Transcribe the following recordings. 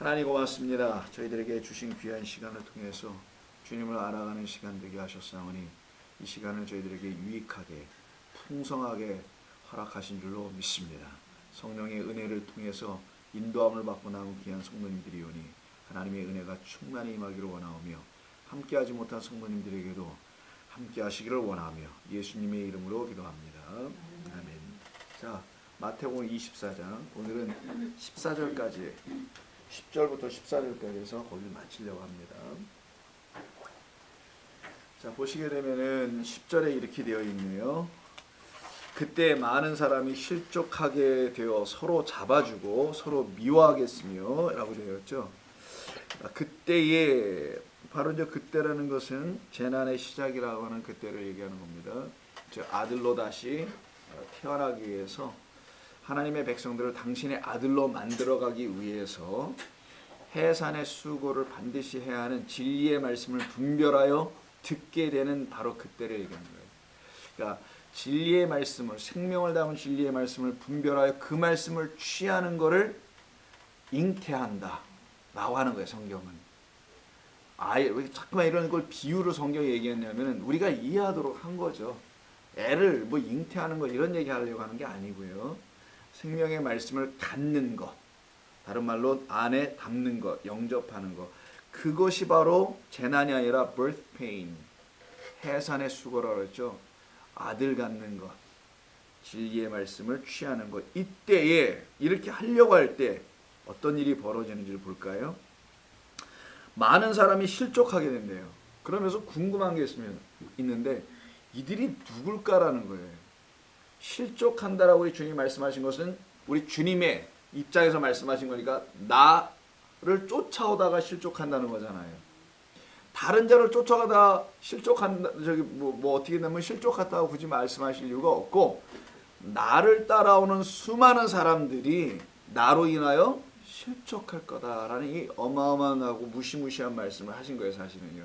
하나님 고맙습니다. 저희들에게 주신 귀한 시간을 통해서 주님을 알아가는 시간 되게 하셨사오니 이 시간을 저희들에게 유익하게 풍성하게 허락하신 줄로 믿습니다. 성령의 은혜를 통해서 인도함을 받고 남은 귀한 성도님들이오니 하나님의 은혜가 충만히 임하기를 원하오며 함께하지 못한 성도님들에게도 함께하시기를 원하며 예수님의 이름으로 기도합니다. 아멘. 자, 마태복음 24장 오늘은 14절까지 10절부터 14절까지 해서 거기를 마치려고 합니다. 자, 보시게 되면은 10절에 이렇게 되어 있네요. 그때 많은 사람이 실족하게 되어 서로 잡아주고 서로 미워하겠으며 라고 되어 있죠. 그때에 바로 이제 그때라는 것은 재난의 시작이라고 하는 그때를 얘기하는 겁니다. 즉 아들로 다시 태어나기 위해서 하나님의 백성들을 당신의 아들로 만들어가기 위해서 해산의 수고를 반드시 해야 하는 진리의 말씀을 분별하여 듣게 되는 바로 그때를 얘기하는 거예요. 그러니까 진리의 말씀을, 생명을 담은 진리의 말씀을 분별하여 그 말씀을 취하는 것을 잉태한다 라고 하는 거예요. 성경은 아예 왜 자꾸만 이런 걸 비유로 성경이 얘기했냐면 우리가 이해하도록 한 거죠. 애를 뭐 잉태하는 거 이런 얘기 하려고 하는 게 아니고요. 생명의 말씀을 갖는 것, 다른 말로 안에 담는 것, 영접하는 것, 그것이 바로 재난이 아니라 birth pain, 해산의 수고라고 했죠. 아들 갖는 것, 진리의 말씀을 취하는 것. 이때에 이렇게 하려고 할 때 어떤 일이 벌어지는지를 볼까요? 많은 사람이 실족하게 된대요. 그러면서 궁금한 게 있는데 이들이 누굴까라는 거예요. 실족한다라고 우리 주님이 말씀하신 것은 우리 주님의 입장에서 말씀하신 거니까 나를 쫓아오다가 실족한다는 거잖아요. 다른 자를 쫓아가다 실족한다, 뭐 어떻게 되면 실족했다고 굳이 말씀하실 이유가 없고 나를 따라오는 수많은 사람들이 나로 인하여 실족할 거다라는 이 어마어마하고 무시무시한 말씀을 하신 거예요, 사실은요.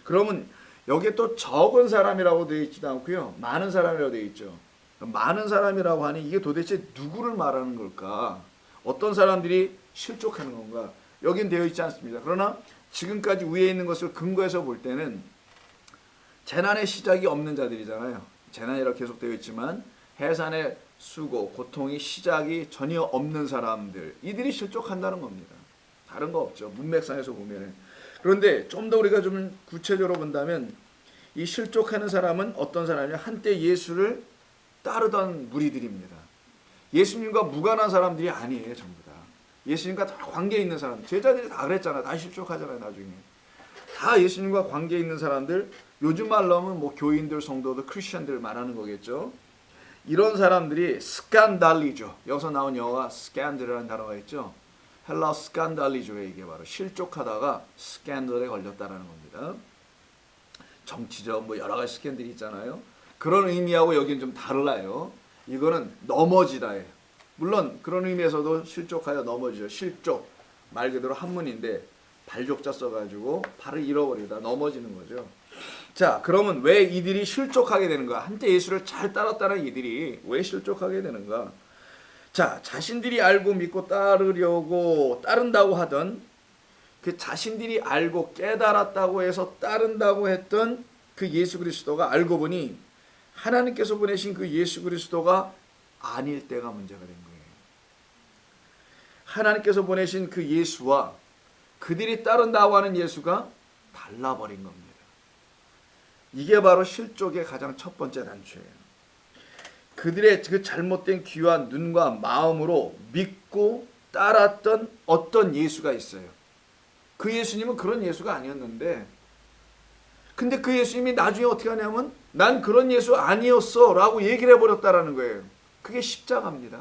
그러면 여기에 또 적은 사람이라고 되어 있지도 않고요, 많은 사람이라고 되어 있죠. 많은 사람이라고 하니 이게 도대체 누구를 말하는 걸까? 어떤 사람들이 실족하는 건가? 여긴 되어 있지 않습니다. 그러나 지금까지 위에 있는 것을 근거해서 볼 때는 재난의 시작이 없는 자들이잖아요. 재난이라고 계속 되어 있지만 해산의 수고, 고통이 시작이 전혀 없는 사람들, 이들이 실족한다는 겁니다. 다른 거 없죠. 문맥상에서 보면은. 그런데 좀 더 우리가 좀 구체적으로 본다면 이 실족하는 사람은 어떤 사람이냐? 한때 예수를 따르던 무리들입니다. 예수님과 무관한 사람들이 아니에요. 전부 다. 예수님과 다 관계 있는 사람. 제자들이 다 그랬잖아요. 다 실족하잖아요. 나중에. 다 예수님과 관계 있는 사람들. 요즘 말로 하면 뭐 교인들, 성도들, 크리스천들 말하는 거겠죠. 이런 사람들이 스칸달리죠. 여기서 나온 영어가 스캔들이라는 단어가 있죠. 헬라 스칸달리조에 이게 바로 실족하다가 스캔들에 걸렸다라는 겁니다. 정치적 뭐 여러 가지 스캔들이 있잖아요. 그런 의미하고 여기는 좀 달라요. 이거는 넘어지다예요. 물론 그런 의미에서도 실족하여 넘어지죠. 실족 말 그대로 한문인데 발족자 써가지고 발을 잃어버리다 넘어지는 거죠. 자, 그러면 왜 이들이 실족하게 되는가? 한때 예수를 잘 따랐다는 이들이 왜 실족하게 되는가? 자, 자신들이 알고 믿고 따른다고 하던 그 자신들이 알고 깨달았다고 해서 따른다고 했던 그 예수 그리스도가 알고 보니 하나님께서 보내신 그 예수 그리스도가 아닐 때가 문제가 된 거예요. 하나님께서 보내신 그 예수와 그들이 따른다고 하는 예수가 달라버린 겁니다. 이게 바로 실족의 가장 첫 번째 단추예요. 그들의 그 잘못된 귀와 눈과 마음으로 믿고 따랐던 어떤 예수가 있어요. 그 예수님은 그런 예수가 아니었는데, 근데 그 예수님이 나중에 어떻게 하냐면 난 그런 예수 아니었어 라고 얘기를 해버렸다라는 거예요. 그게 십자가입니다.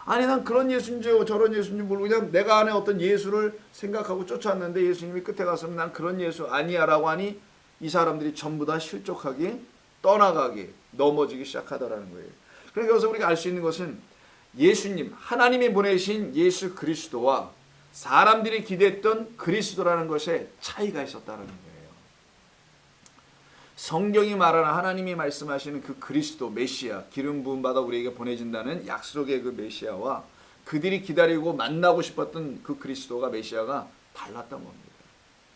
아니 난 그런 예수인지 저런 예수인지 모르고 그냥 내가 안에 어떤 예수를 생각하고 쫓아왔는데 예수님이 끝에 가서는 난 그런 예수 아니야 라고 하니 이 사람들이 전부 다 실족하기, 떠나가기, 넘어지기 시작하더라는 거예요. 그러니까 여기서 우리가 알 수 있는 것은 예수님, 하나님이 보내신 예수 그리스도와 사람들이 기대했던 그리스도라는 것에 차이가 있었다는 거예요. 성경이 말하는 하나님이 말씀하시는 그 그리스도, 메시아, 기름 부음 받아 우리에게 보내진다는 약속의 그 메시아와 그들이 기다리고 만나고 싶었던 그 그리스도가 메시아가 달랐던 겁니다.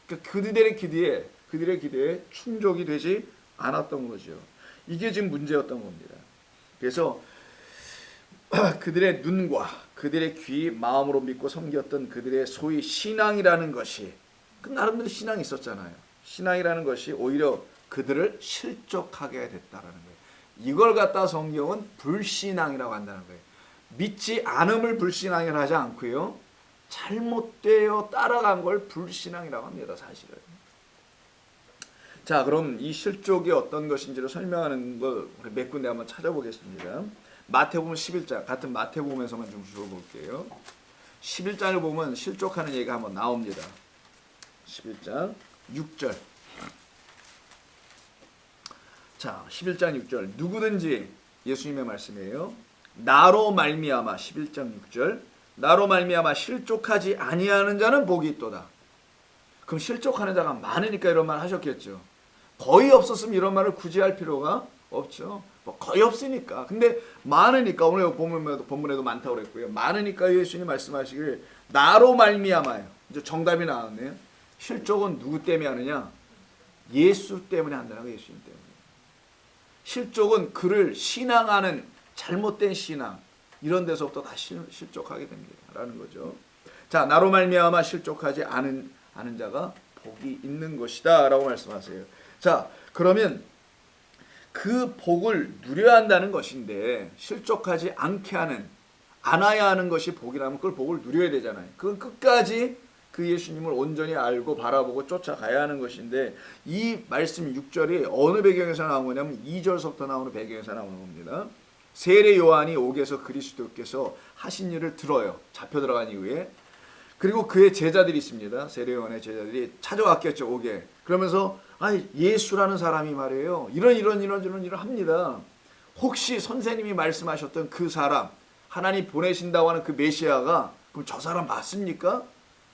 그러니까 그들의 기대에 충족이 되지 않았던 거죠. 이게 지금 문제였던 겁니다. 그래서 그들의 눈과 그들의 귀, 마음으로 믿고 섬겼던 그들의 소위 신앙이라는 것이, 그 나름대로 신앙이 있었잖아요. 신앙이라는 것이 오히려 그들을 실족하게 됐다라는 거예요. 이걸 갖다 성경은 불신앙이라고 한다는 거예요. 믿지 않음을 불신앙이라 하지 않고요, 잘못되어 따라간 걸 불신앙이라고 합니다. 사실은. 자, 그럼 이 실족이 어떤 것인지를 설명하는 걸 몇 군데 한번 찾아보겠습니다. 마태복음 11장, 같은 마태복음에서만 좀 주워볼게요. 11장을 보면 실족하는 얘기가 한번 나옵니다. 11장 6절. 자, 11장 6절. 누구든지, 예수님의 말씀이에요. 나로 말미암아, 11장 6절. 나로 말미암아 실족하지 아니하는 자는 복이 있도다. 그럼 실족하는 자가 많으니까 이런 말 하셨겠죠. 거의 없었으면 이런 말을 굳이 할 필요가 없죠. 뭐 거의 없으니까. 근데 많으니까, 오늘 본문에도 많다고 그랬고요. 많으니까 예수님 말씀하시길 나로 말미암아요. 이제 정답이 나왔네요. 실족은 누구 때문에 하느냐? 예수 때문에 한다는 거예요. 예수님 때문에. 실족은 그를 신앙하는 잘못된 신앙, 이런 데서부터 다 실족하게 됩니다. 라는 거죠. 자, 나로 말미암아 실족하지 않은 자가 복이 있는 것이다 라고 말씀하세요. 자, 그러면 그 복을 누려야 한다는 것인데, 실족하지 않아야 하는 것이 복이라면 그걸 복을 누려야 되잖아요. 그건 끝까지 그 예수님을 온전히 알고 바라보고 쫓아가야 하는 것인데, 이 말씀 6절이 어느 배경에서 나온 거냐면 2절서부터 나오는 배경에서 나오는 겁니다. 세례 요한이 옥에서 그리스도께서 하신 일을 들어요. 잡혀 들어간 이후에. 그리고 그의 제자들이 있습니다. 세례 요한의 제자들이 찾아왔겠죠, 옥에. 그러면서 예수라는 사람이 말이에요, 이런 합니다. 혹시 선생님이 말씀하셨던 그 사람, 하나님 보내신다고 하는 그 메시아가 그럼 저 사람 맞습니까?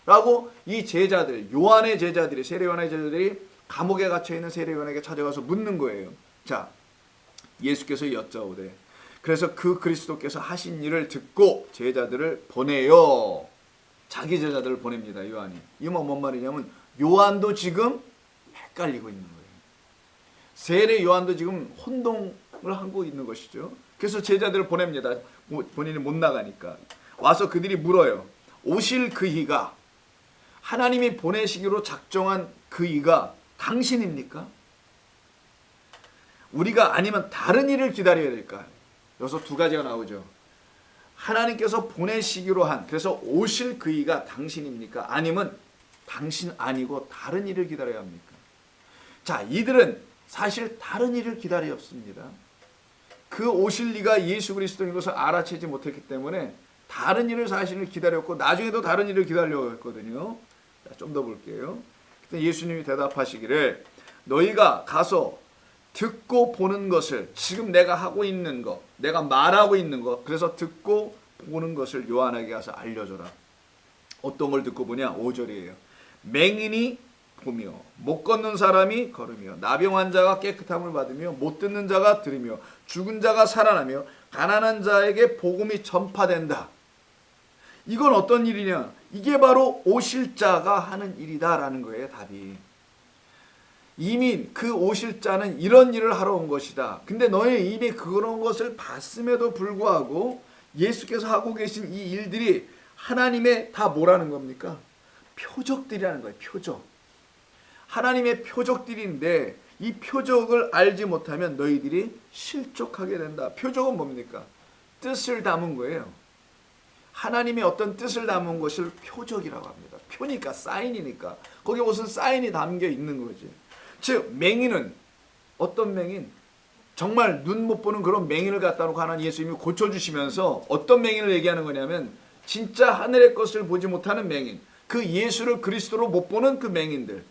라고 이 제자들, 요한의 제자들이, 세례 요한의 제자들이 감옥에 갇혀 있는 세례 요한에게 찾아가서 묻는 거예요. 자, 예수께서 여짜오되, 그래서 그 그리스도께서 하신 일을 듣고 제자들을 보내요. 자기 제자들을 보냅니다, 요한이. 이게 뭔 말이냐면 요한도 지금 헷갈리고 있는 거예요. 세례 요한도 지금 혼동을 하고 있는 것이죠. 그래서 제자들을 보냅니다. 본인이 못 나가니까. 와서 그들이 물어요. 오실 그 이가, 하나님이 보내시기로 작정한 그 이가 당신입니까? 우리가 아니면 다른 일을 기다려야 될까? 여기서 두 가지가 나오죠. 하나님께서 보내시기로 한, 그래서 오실 그 이가 당신입니까? 아니면 당신 아니고 다른 일을 기다려야 합니까? 자, 이들은 사실 다른 일을 기다렸습니다. 그 오실 이가 예수 그리스도인 것을 알아채지 못했기 때문에 다른 일을 사실을 기다렸고, 나중에도 다른 일을 기다려고 했거든요. 좀 더 볼게요. 그때 예수님이 대답하시기를, 너희가 가서 듣고 보는 것을, 지금 내가 하고 있는 것, 내가 말하고 있는 것, 그래서 듣고 보는 것을 요한에게 가서 알려줘라. 어떤 걸 듣고 보냐? 5절이에요. 맹인이 보며, 못 걷는 사람이 걸으며, 나병 환자가 깨끗함을 받으며, 못 듣는 자가 들으며, 죽은 자가 살아나며, 가난한 자에게 복음이 전파된다. 이건 어떤 일이냐? 이게 바로 오실 자가 하는 일이다라는 거예요, 답이. 이미 그 오실 자는 이런 일을 하러 온 것이다. 근데 너희 이미 그런 것을 봤음에도 불구하고 예수께서 하고 계신 이 일들이 하나님의 다 뭐라는 겁니까? 표적들이라는 거예요. 표적. 하나님의 표적들인데 이 표적을 알지 못하면 너희들이 실족하게 된다. 표적은 뭡니까? 뜻을 담은 거예요. 하나님의 어떤 뜻을 담은 것을 표적이라고 합니다. 표니까, 사인이니까. 거기에 무슨 사인이 담겨 있는 거지. 즉, 맹인은 어떤 맹인? 정말 눈 못 보는 그런 맹인을 갖다 놓고 하나님 예수님이 고쳐주시면서 어떤 맹인을 얘기하는 거냐면, 진짜 하늘의 것을 보지 못하는 맹인, 그 예수를 그리스도로 못 보는 그 맹인들,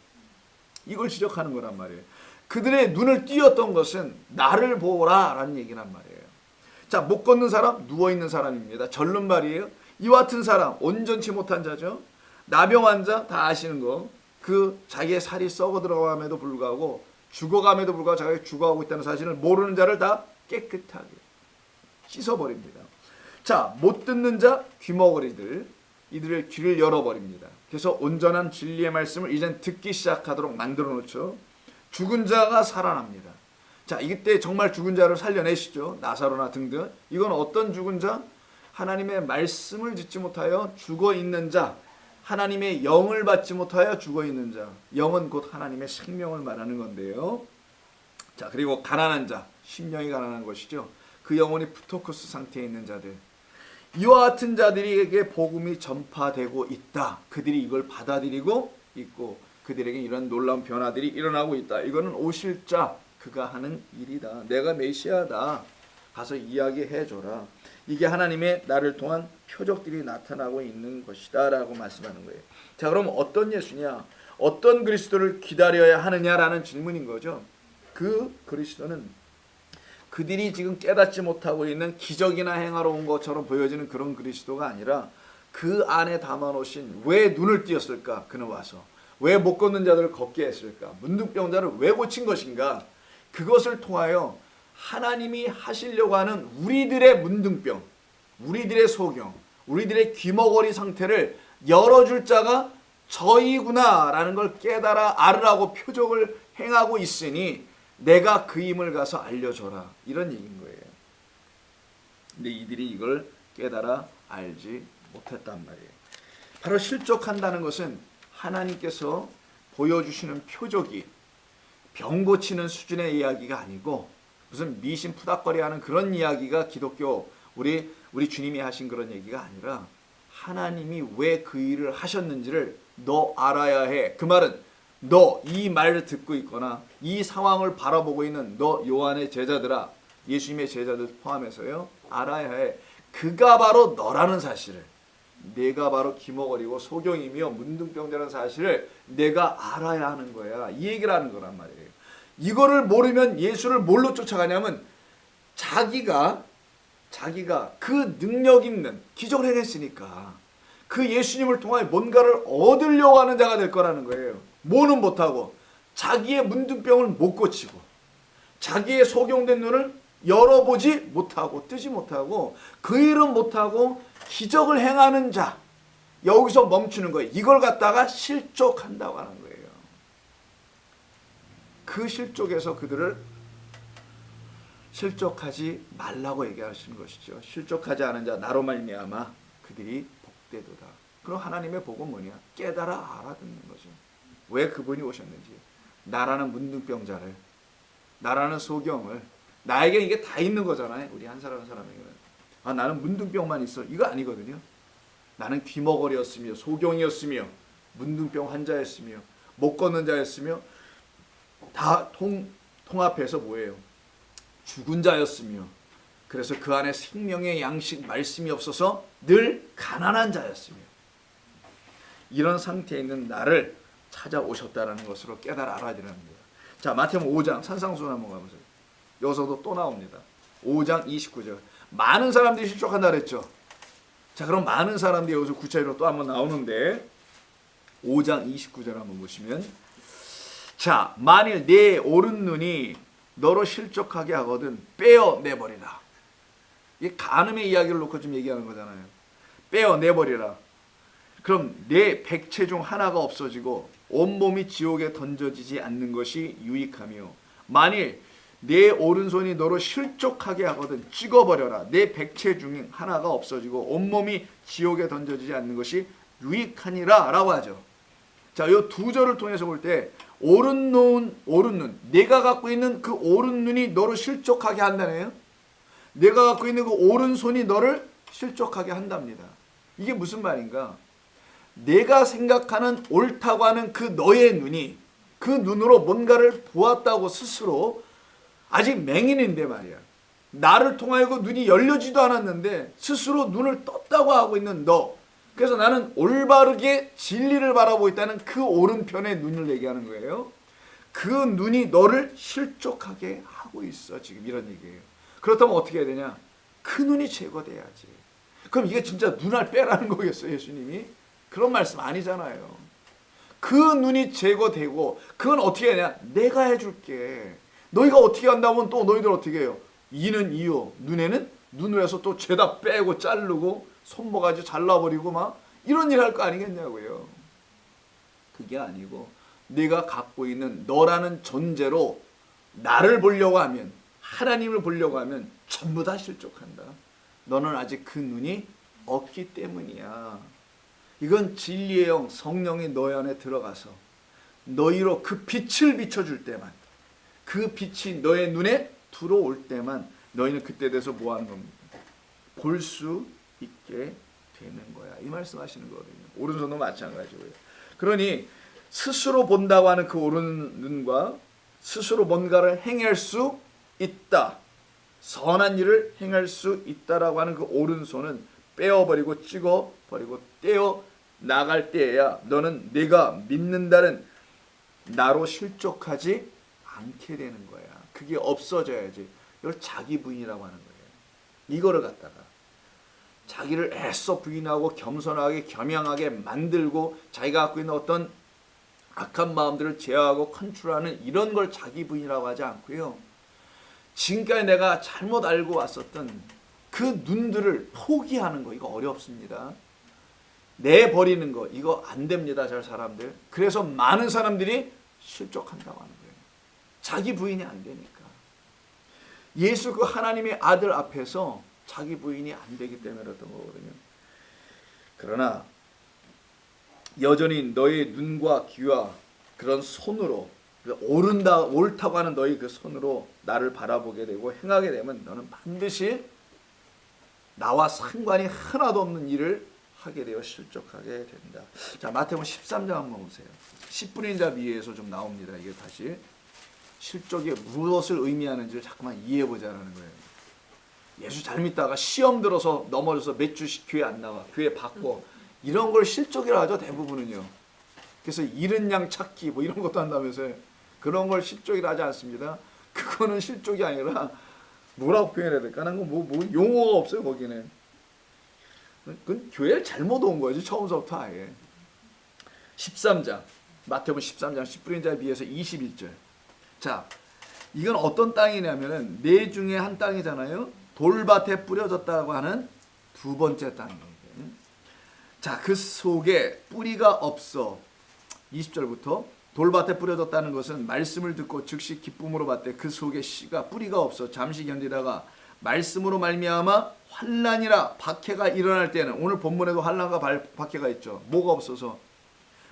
이걸 지적하는 거란 말이에요. 그들의 눈을 띄었던 것은 나를 보라 라는 얘기란 말이에요. 자, 못 걷는 사람, 누워있는 사람입니다. 절름발이에요. 이와 같은 사람, 온전치 못한 자죠. 나병 환자, 다 아시는 거. 그 자기의 살이 썩어 들어감에도 불구하고, 죽어감에도 불구하고 자기가 죽어가고 있다는 사실을 모르는 자를 다 깨끗하게 씻어버립니다. 자, 못 듣는 자 귀머거리들, 이들의 귀를 열어버립니다. 그래서 온전한 진리의 말씀을 이젠 듣기 시작하도록 만들어 놓죠. 죽은 자가 살아납니다. 자, 이때 정말 죽은 자를 살려내시죠. 나사로나 등등. 이건 어떤 죽은 자? 하나님의 말씀을 듣지 못하여 죽어있는 자, 하나님의 영을 받지 못하여 죽어있는 자. 영은 곧 하나님의 생명을 말하는 건데요. 자, 그리고 가난한 자, 심령이 가난한 것이죠. 그 영혼이 프토크스 상태에 있는 자들, 이와 같은 자들에게 복음이 전파되고 있다. 그들이 이걸 받아들이고 있고 그들에게 이런 놀라운 변화들이 일어나고 있다. 이거는 오실 자, 그가 하는 일이다. 내가 메시아다. 가서 이야기해줘라. 이게 하나님의 나를 통한 표적들이 나타나고 있는 것이다 라고 말씀하는 거예요. 자, 그럼 어떤 예수냐, 어떤 그리스도를 기다려야 하느냐라는 질문인 거죠. 그 그리스도는 그들이 지금 깨닫지 못하고 있는 기적이나 행하러 온 것처럼 보여지는 그런 그리스도가 아니라 그 안에 담아놓으신, 왜 눈을 띄었을까? 그는 와서 왜 못 걷는 자들을 걷게 했을까? 문둥병자를 왜 고친 것인가? 그것을 통하여 하나님이 하시려고 하는 우리들의 문둥병, 우리들의 소경, 우리들의 귀머거리 상태를 열어줄 자가 저이구나 라는 걸 깨달아 알으라고 표적을 행하고 있으니 내가 그 힘을 가서 알려줘라, 이런 얘기인 거예요. 근데 이들이 이걸 깨달아 알지 못했단 말이에요. 바로 실족한다는 것은 하나님께서 보여주시는 표적이 병 고치는 수준의 이야기가 아니고 무슨 미신 푸닥거리하는 그런 이야기가 기독교 우리 주님이 하신 그런 얘기가 아니라 하나님이 왜 그 일을 하셨는지를 너 알아야 해. 그 말은 너 이 말을 듣고 있거나 이 상황을 바라보고 있는 너 요한의 제자들아, 예수님의 제자들 포함해서요, 알아야 해. 그가 바로 너라는 사실을, 내가 바로 기머거리고 소경이며 문둥병자라는 사실을 내가 알아야 하는 거야. 이 얘기를 하는 거란 말이에요. 이거를 모르면 예수를 뭘로 쫓아가냐면 자기가 그 능력 있는 기적을 해냈으니까 그 예수님을 통하여 뭔가를 얻으려고 하는 자가 될 거라는 거예요. 뭐는 못하고 자기의 문둥병을 못 고치고 자기의 소경된 눈을 열어보지 못하고 뜨지 못하고 그 일은 못하고 기적을 행하는 자, 여기서 멈추는 거예요. 이걸 갖다가 실족한다고 하는 거예요. 그 실족에서 그들을 실족하지 말라고 얘기하시는 것이죠. 실족하지 않은 자 나로 말미암아 그들이 복되도다. 그럼 하나님의 복은 뭐냐? 깨달아 알아듣는 거죠. 왜 그분이 오셨는지, 나라는 문둥병자를, 나라는 소경을, 나에게 이게 다 있는 거잖아요. 우리 한 사람 한 사람에게는. 아, 나는 문둥병만 있어, 이거 아니거든요. 나는 귀머거리였으며 소경이었으며 문둥병 환자였으며 못 걷는 자였으며 다 통합해서 뭐예요? 죽은 자였으며, 그래서 그 안에 생명의 양식 말씀이 없어서 늘 가난한 자였으며, 이런 상태에 있는 나를 찾아오셨다라는 것으로 깨달아 알아야 되는 겁니다. 자, 마태복음 5장 산상수훈 한번 가보세요. 여기서도 또 나옵니다. 5장 29절. 많은 사람들이 실족한다 그랬죠. 자, 그럼 많은 사람들이 여기서 구체적으로 또 한번 나오는데 5장 29절 한번 보시면, 자, 만일 내 오른 눈이 너로 실족하게 하거든 빼어내버리라. 이 간음의 이야기를 놓고 좀 얘기하는 거잖아요. 빼어내버리라. 그럼 내 백체 중 하나가 없어지고 온몸이 지옥에 던져지지 않는 것이 유익하며, 만일 내 오른손이 너로 실족하게 하거든 찍어버려라. 내 백체 중 하나가 없어지고 온몸이 지옥에 던져지지 않는 것이 유익하니라 라고 하죠. 자, 이 두 절을 통해서 볼 때 오른 눈, 내가 갖고 있는 그 오른 눈이 너를 실족하게 한다네요. 내가 갖고 있는 그 오른손이 너를 실족하게 한답니다. 이게 무슨 말인가? 내가 생각하는 옳다고 하는 그 너의 눈이, 그 눈으로 뭔가를 보았다고 스스로, 아직 맹인인데 말이야, 나를 통하여 그 눈이 열려지도 않았는데 스스로 눈을 떴다고 하고 있는 너, 그래서 나는 올바르게 진리를 바라보고 있다는 그 오른편의 눈을 얘기하는 거예요. 그 눈이 너를 실족하게 하고 있어, 지금 이런 얘기예요. 그렇다면 어떻게 해야 되냐? 그 눈이 제거돼야지. 그럼 이게 진짜 눈알 빼라는 거겠어요, 예수님이? 그런 말씀 아니잖아요. 그 눈이 제거되고, 그건 어떻게 하냐? 내가 해줄게. 너희가 어떻게 한다면 또 너희들 어떻게 해요? 이는 이요, 눈에는 눈에서 또 죄다 빼고 자르고 손모가지 잘라버리고 막 이런 일 할 거 아니겠냐고요. 그게 아니고 네가 갖고 있는 너라는 존재로 나를 보려고 하면, 하나님을 보려고 하면 전부 다 실족한다. 너는 아직 그 눈이 없기 때문이야. 이건 진리의 영 성령이 너희 안에 들어가서 너희로 그 빛을 비춰줄 때만, 그 빛이 너의 눈에 들어올 때만 너희는 그때 돼서 뭐 하는 겁니까? 볼 수 있게 되는 거야. 이 말씀하시는 거거든요. 오른손도 마찬가지고요. 그러니 스스로 본다고 하는 그 오른눈과 스스로 뭔가를 행할 수 있다, 선한 일을 행할 수 있다라고 하는 그 오른손은 빼어버리고 찍어버리고 떼어 나갈 때에야 너는 내가 믿는다는 나로 실족하지 않게 되는 거야. 그게 없어져야지. 이걸 자기 부인이라고 하는 거예요. 이거를 갖다가 자기를 애써 부인하고 겸손하게 겸양하게 만들고 자기가 갖고 있는 어떤 악한 마음들을 제어하고 컨트롤하는 이런 걸 자기 부인이라고 하지 않고요. 지금까지 내가 잘못 알고 왔었던 그 눈들을 포기하는 거, 이거 어렵습니다. 내버리는 거, 이거 안 됩니다. 잘 사람들. 그래서 많은 사람들이 실족한다고 하는 거예요. 자기 부인이 안 되니까. 예수 그 하나님의 아들 앞에서 자기 부인이 안 되기 때문에 그랬던 거거든요. 그러나 여전히 너의 눈과 귀와 그런 손으로, 옳다고 하는 너희 그 손으로 나를 바라보게 되고 행하게 되면 너는 반드시 나와 상관이 하나도 없는 일을 하게 되어 실족하게 된다. 자, 마태복음 13장 한번 보세요. 10분의 1자 비유에서 좀 나옵니다. 이게 다시 실족이 무엇을 의미하는지를 자꾸만 이해해보자는 거예요. 예수 잘 믿다가 시험 들어서 넘어져서 몇 주씩 교회 안 나와, 교회 바꿔, 이런 걸 실족이라 하죠, 대부분은요. 그래서 잃은 양 찾기 뭐 이런 것도 한다면서요. 그런 걸 실족이라 하지 않습니다. 그거는 실족이 아니라 뭐라고 표현해야 될까? 난 뭐 용어가 없어요, 거기는. 그건 교회를 잘못 온 거지, 처음부터 아예. 13장, 마태복음 13장 10분의 1자에 비해서 21절. 자, 이건 어떤 땅이냐면은 네 중에 한 땅이잖아요. 돌밭에 뿌려졌다고 하는 두 번째 땅이에요. 자, 그 속에 뿌리가 없어. 20절부터 돌밭에 뿌려졌다는 것은 말씀을 듣고 즉시 기쁨으로 받되 그 속에 씨가 뿌리가 없어 잠시 견디다가 말씀으로 말미암아 환난이라 박해가 일어날 때는, 오늘 본문에도 환난과 박해가 있죠. 뭐가 없어서?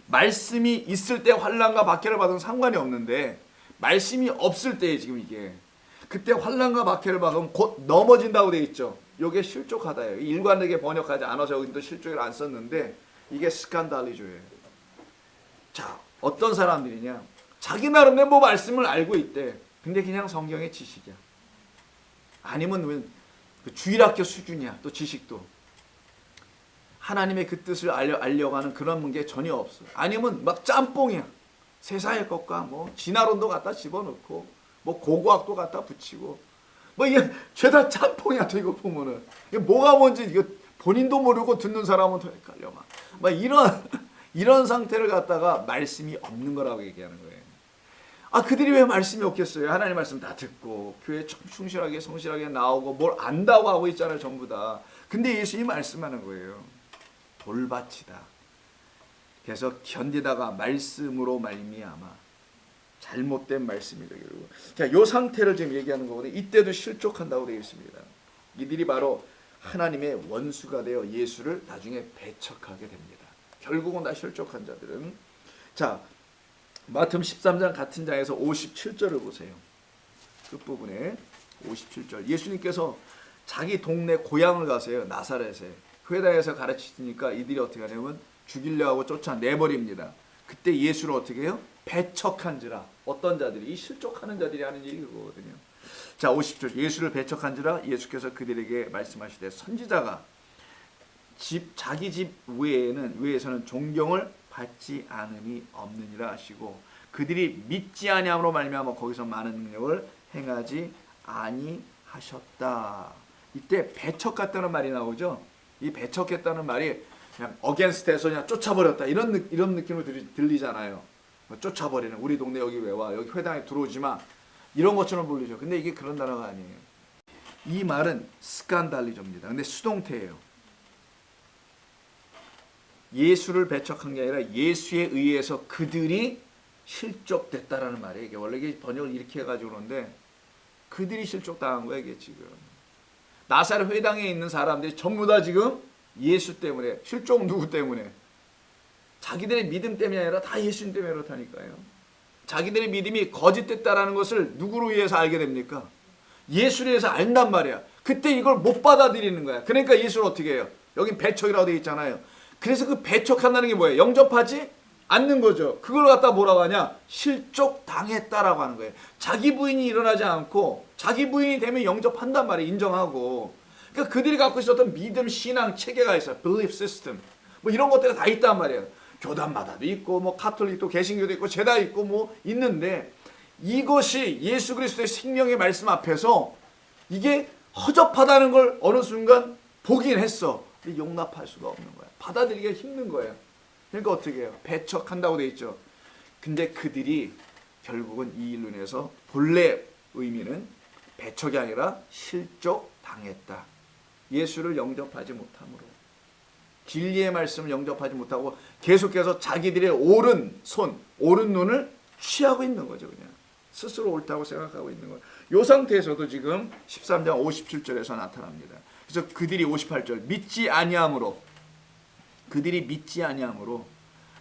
말씀이 있을 때 환난과 박해를 받으면 상관이 없는데 말씀이 없을 때에 지금 이게 그때 환난과 박해를 받으면 곧 넘어진다고 돼 있죠. 이게 실족하다예요. 일관되게 번역하지 않아서 여기도 실족을 안 썼는데 이게 스칸달리조예요. 자, 어떤 사람들이냐, 자기 나름대로 뭐 말씀을 알고 있대. 근데 그냥 성경의 지식이야. 아니면 그 주일학교 수준이야. 또 지식도 하나님의 그 뜻을 알려고 하는 그런 게 전혀 없어. 아니면 막 짬뽕이야. 세상의 것과 뭐 진화론도 갖다 집어넣고 뭐 고고학도 갖다 붙이고 뭐 이게 죄다 짬뽕이야. 또 이거 보면은 이게 뭐가 뭔지 이거 본인도 모르고 듣는 사람은 더 헷갈려 막 이런 상태를 갖다가 말씀이 없는 거라고 얘기하는 거예요. 아, 그들이 왜 말씀이 없겠어요? 하나님 말씀 다 듣고 교회 충실하게 성실하게 나오고 뭘 안다고 하고 있잖아요, 전부 다. 근데 예수님이 말씀하는 거예요. 돌밭이다. 그래서 견디다가 말씀으로 말미암아 잘못된 말씀이 되게 되고, 자, 요 상태를 지금 얘기하는 거거든요. 이때도 실족한다고 되어 있습니다. 이들이 바로 하나님의 원수가 되어 예수를 나중에 배척하게 됩니다. 결국은 다 실족한 자들은. 자, 마태복음 13장 같은 장에서 57절을 보세요. 끝부분에 57절. 예수님께서 자기 동네 고향을 가세요. 나사렛에. 회당에서 가르치니까 이들이 어떻게 하냐면 죽이려 하고 쫓아내버립니다. 그때 예수를 어떻게 해요? 배척한지라. 어떤 자들이? 이 실족하는 자들이 하는 얘기 그거거든요. 자, 50절. 예수를 배척한지라 예수께서 그들에게 말씀하시되 선지자가 자기 집 외에서는 존경을 받지 않음이 없느니라 하시고 그들이 믿지 아니함으로 말미암아 거기서 많은 능력을 행하지 아니하셨다. 이때 배척했다는 말이 나오죠. 이 배척했다는 말이 그냥 어게인스트에서 그냥 쫓아버렸다 이런 느낌으로 들리잖아요. 쫓아버리는, 우리 동네 여기 왜 와? 여기 회당에 들어오지 마. 이런 것처럼 보이죠. 근데 이게 그런 단어가 아니에요. 이 말은 스칸달리조입니다. 근데 수동태예요. 예수를 배척한 게 아니라 예수에 의해서 그들이 실족됐다라는 말이에요. 이게 원래 이게 번역을 이렇게 해가지고 그러는데 그들이 실족당한 거예요. 이게 지금 나사렛 회당에 있는 사람들이 전부 다 지금 예수 때문에 실족 누구 때문에? 자기들의 믿음 때문이 아니라 다 예수님 때문에 그렇다니까요. 자기들의 믿음이 거짓됐다라는 것을 누구로 위해서 알게 됩니까? 예수를 위해서 안단 말이야. 그때 이걸 못 받아들이는 거야. 그러니까 예수를 어떻게 해요? 여긴 배척이라고 되어 있잖아요. 그래서 그 배척한다는 게 뭐예요? 영접하지 않는 거죠. 그걸 갖다 뭐라고 하냐? 실족당했다라고 하는 거예요. 자기 부인이 일어나지 않고 자기 부인이 되면 영접한단 말이에요. 인정하고. 그러니까 그들이 갖고 있었던 믿음, 신앙, 체계가 있어요. belief system. 뭐 이런 것들이 다 있단 말이에요. 교단마다도 있고 뭐 카톨릭도 개신교도 있고 제다 있고 뭐 있는데 이것이 예수 그리스도의 생명의 말씀 앞에서 이게 허접하다는 걸 어느 순간 보긴 했어. 근데 용납할 수가 없는 거야. 받아들이기가 힘든 거예요. 그러니까 어떻게 해요? 배척한다고 돼 있죠. 근데 그들이 결국은 이 일로 인해서 본래 의미는 배척이 아니라 실족당했다. 예수를 영접하지 못함으로. 진리의 말씀을 영접하지 못하고 계속해서 자기들의 옳은 손, 옳은 눈을 취하고 있는 거죠. 그냥 스스로 옳다고 생각하고 있는 거예요. 이 상태에서도 지금 13장 57절에서 나타납니다. 그래서 그들이 58절 믿지 아니함으로 그들이 믿지 아니함으로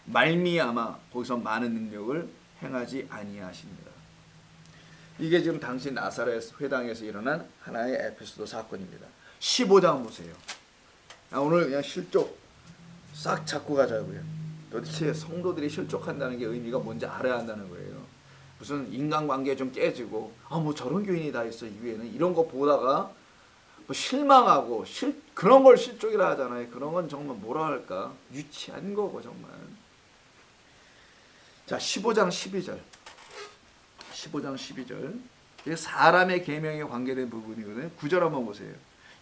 말미암아 거기서 많은 능력을 행하지 아니하십니다. 이게 지금 당시 나사렛 회당에서 일어난 하나의 에피소드 사건입니다. 15장 보세요. 오늘 그냥 실족 싹 잡고 가자고요. 도대체 성도들이 실족한다는 게 의미가 뭔지 알아야 한다는 거예요. 무슨 인간관계 좀 깨지고 뭐 저런 교인이 다 있어 이 위에는 이런 거 보다가 뭐 실망하고 그런 걸 실족이라 하잖아요. 그런 건 정말 뭐라 할까 유치한 거고 정말. 자 15장 12절 15장 12절 이게 사람의 계명에 관계된 부분이거든요. 9절 한번 보세요.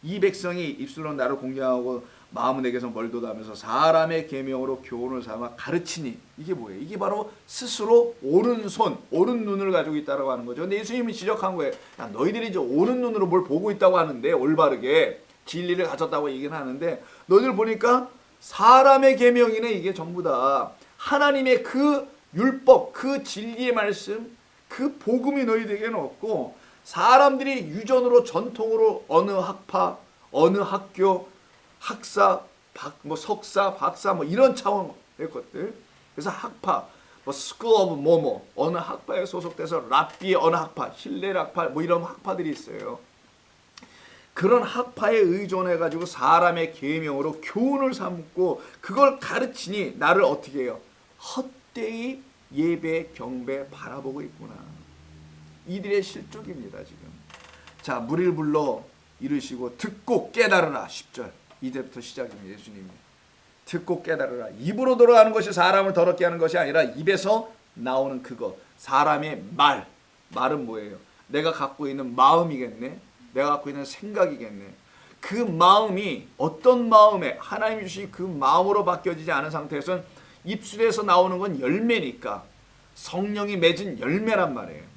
이 백성이 입술로 나를 공경하고 마음은 내게서 멀도다면서 사람의 계명으로 교훈을 삼아 가르치니 이게 뭐예요? 이게 바로 스스로 옳은 손, 옳은 눈을 가지고 있다고 하는 거죠. 근데 예수님이 지적한 거예요. 야, 너희들이 이제 옳은 눈으로 뭘 보고 있다고 하는데 올바르게 진리를 가졌다고 얘기는 하는데 너희들 보니까 사람의 계명이네. 이게 전부 다 하나님의 그 율법, 그 진리의 말씀, 그 복음이 너희들에게는 없고 사람들이 유전으로 전통으로 어느 학파, 어느 학교, 학사, 뭐 석사, 박사 뭐 이런 차원의 것들. 그래서 학파, 뭐 스쿨 오브 뭐뭐 어느 학파에 소속돼서 랍비의 어느 학파, 힐렐 학파 뭐 이런 학파들이 있어요. 그런 학파에 의존해 가지고 사람의 계명으로 교훈을 삼고 그걸 가르치니 나를 어떻게 해요? 헛되이 예배 경배 바라보고 있구나. 이들의 실족입니다. 지금. 자, 무리를 불러 이르시고 듣고 깨달으라. 10절 이제부터 시작입니다. 예수님이 듣고 깨달으라. 입으로 돌아가는 것이 사람을 더럽게 하는 것이 아니라 입에서 나오는 그거. 사람의 말은 뭐예요? 내가 갖고 있는 마음이겠네. 내가 갖고 있는 생각이겠네. 그 마음이 어떤 마음에 하나님이 주신 그 마음으로 바뀌어지지 않은 상태에서는 입술에서 나오는 건 열매니까 성령이 맺은 열매란 말이에요.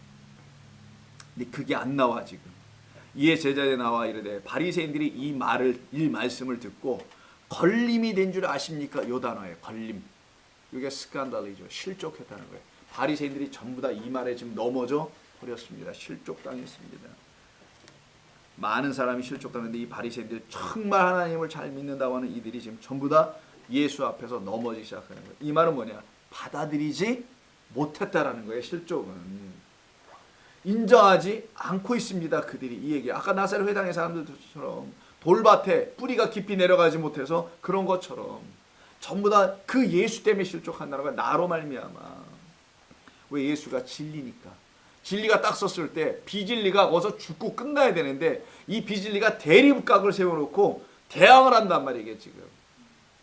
근데 그게 안 나와 지금. 이에 제자들이 나와 이르되 바리새인들이 이 말씀을 듣고 걸림이 된 줄 아십니까? 요 단어예요. 걸림. 이게 스칸달이죠. 실족했다는 거예요. 바리새인들이 전부 다 이 말에 지금 넘어져 버렸습니다. 실족당했습니다. 많은 사람이 실족당했는데 이 바리새인들 정말 하나님을 잘 믿는다고 하는 이들이 지금 전부 다 예수 앞에서 넘어지기 시작하는 거예요. 이 말은 뭐냐? 받아들이지 못했다라는 거예요. 실족은. 인정하지 않고 있습니다. 그들이 이 얘기. 아까 나사렛 회당의 사람들처럼 돌밭에 뿌리가 깊이 내려가지 못해서 그런 것처럼 전부 다 그 예수 때문에 실족한다는 거야. 나로 말미암아. 왜? 예수가 진리니까. 진리가 딱 섰을 때 비진리가 거기서 죽고 끝나야 되는데 이 비진리가 대립각을 세워놓고 대항을 한단 말이에요. 지금.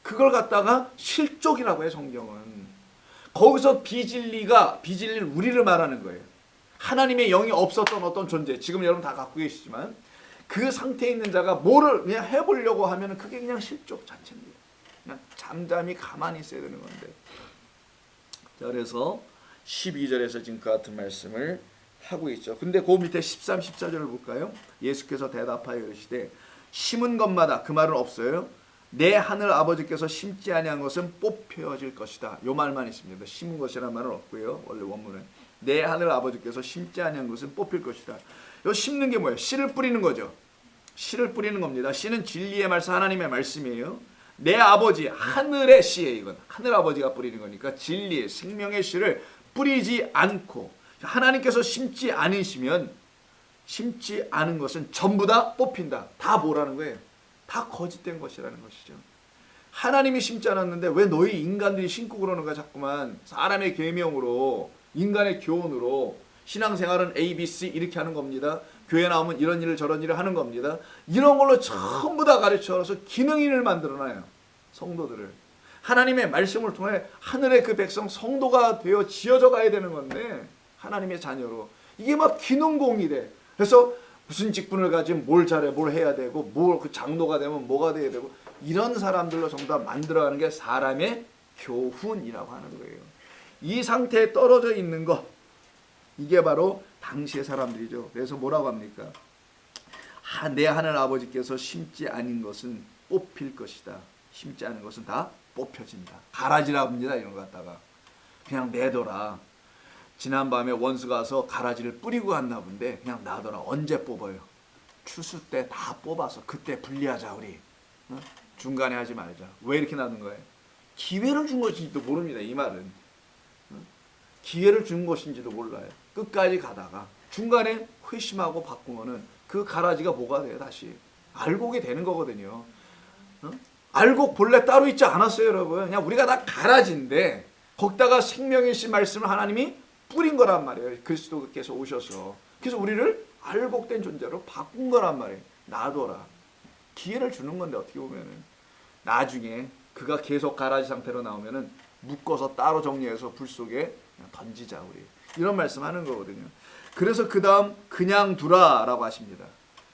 그걸 갖다가 실족이라고 해요. 성경은. 거기서 비진리를 우리를 말하는 거예요. 하나님의 영이 없었던 어떤 존재, 지금 여러분 다 갖고 계시지만 그 상태에 있는 자가 뭐를 그냥 해보려고 하면 그게 그냥 실족 자체입니다. 그냥 잠잠히 가만히 있어야 되는 건데. 자, 그래서 12절에서 지금 그 같은 말씀을 하고 있죠. 근데 그 밑에 13, 14절을 볼까요? 예수께서 대답하여 이르시되 심은 것마다, 그 말은 없어요. 내 하늘 아버지께서 심지 아니한 것은 뽑혀질 것이다. 요 말만 있습니다. 심은 것이라는 말은 없고요. 원래 원문은 내 하늘 아버지께서 심지 아니한 것은 뽑힐 것이다. 요 심는 게 뭐예요? 씨를 뿌리는 거죠. 씨를 뿌리는 겁니다. 씨는 진리의 말씀, 하나님의 말씀이에요. 내 아버지 하늘의 씨에, 이건 하늘 아버지가 뿌리는 거니까 진리의 생명의 씨를 뿌리지 않고, 하나님께서 심지 않으시면 심지 않은 것은 전부 다 뽑힌다. 다 뭐라는 거예요? 다 거짓된 것이라는 것이죠. 하나님이 심지 않았는데 왜 너희 인간들이 심고 그러는 거야? 자꾸만 사람의 계명으로, 인간의 교훈으로 신앙생활은 A, B, C 이렇게 하는 겁니다. 교회 나오면 이런 일을 저런 일을 하는 겁니다. 이런 걸로 전부 다 가르쳐서 기능인을 만들어놔요. 성도들을. 하나님의 말씀을 통해 하늘의 그 백성 성도가 되어 지어져 가야 되는 건데, 하나님의 자녀로 이게 막 기능공이 돼. 그래서 무슨 직분을 가지면 뭘 잘해, 뭘 해야 되고, 뭘 그 장로가 되면 뭐가 돼야 되고, 이런 사람들로 전부 다 만들어가는 게 사람의 교훈이라고 하는 거예요. 이 상태에 떨어져 있는 것, 이게 바로 당시의 사람들이죠. 그래서 뭐라고 합니까? 내 하늘 아버지께서 심지 않은 것은 뽑힐 것이다. 심지 않은 것은 다 뽑혀진다. 가라지라 합니다. 이런 거 갖다가 그냥 내둬라. 지난밤에 원수가 와서 가라지를 뿌리고 갔나 본데 그냥 놔둬라. 언제 뽑아요? 추수 때 다 뽑아서 그때 분리하자 우리. 중간에 하지 말자. 왜 이렇게 놔둔 거예요? 기회를 준 것인지도 모릅니다. 이 말은. 기회를 준 것인지도 몰라요. 끝까지 가다가 중간에 회심하고 바꾸면은 그 가라지가 뭐가 돼요? 다시 알곡이 되는 거거든요. 알곡 본래 따로 있지 않았어요, 여러분. 그냥 우리가 다 가라지인데 거기다가 생명의 씨 말씀을 하나님이 뿌린 거란 말이에요. 그리스도께서 오셔서. 그래서 우리를 알곡된 존재로 바꾼 거란 말이에요. 놔둬라. 기회를 주는 건데 어떻게 보면은 나중에 그가 계속 가라지 상태로 나오면은 묶어서 따로 정리해서 불 속에 그냥 던지자 우리. 이런 말씀하는 거거든요. 그래서 그 다음 그냥 두라라고 하십니다.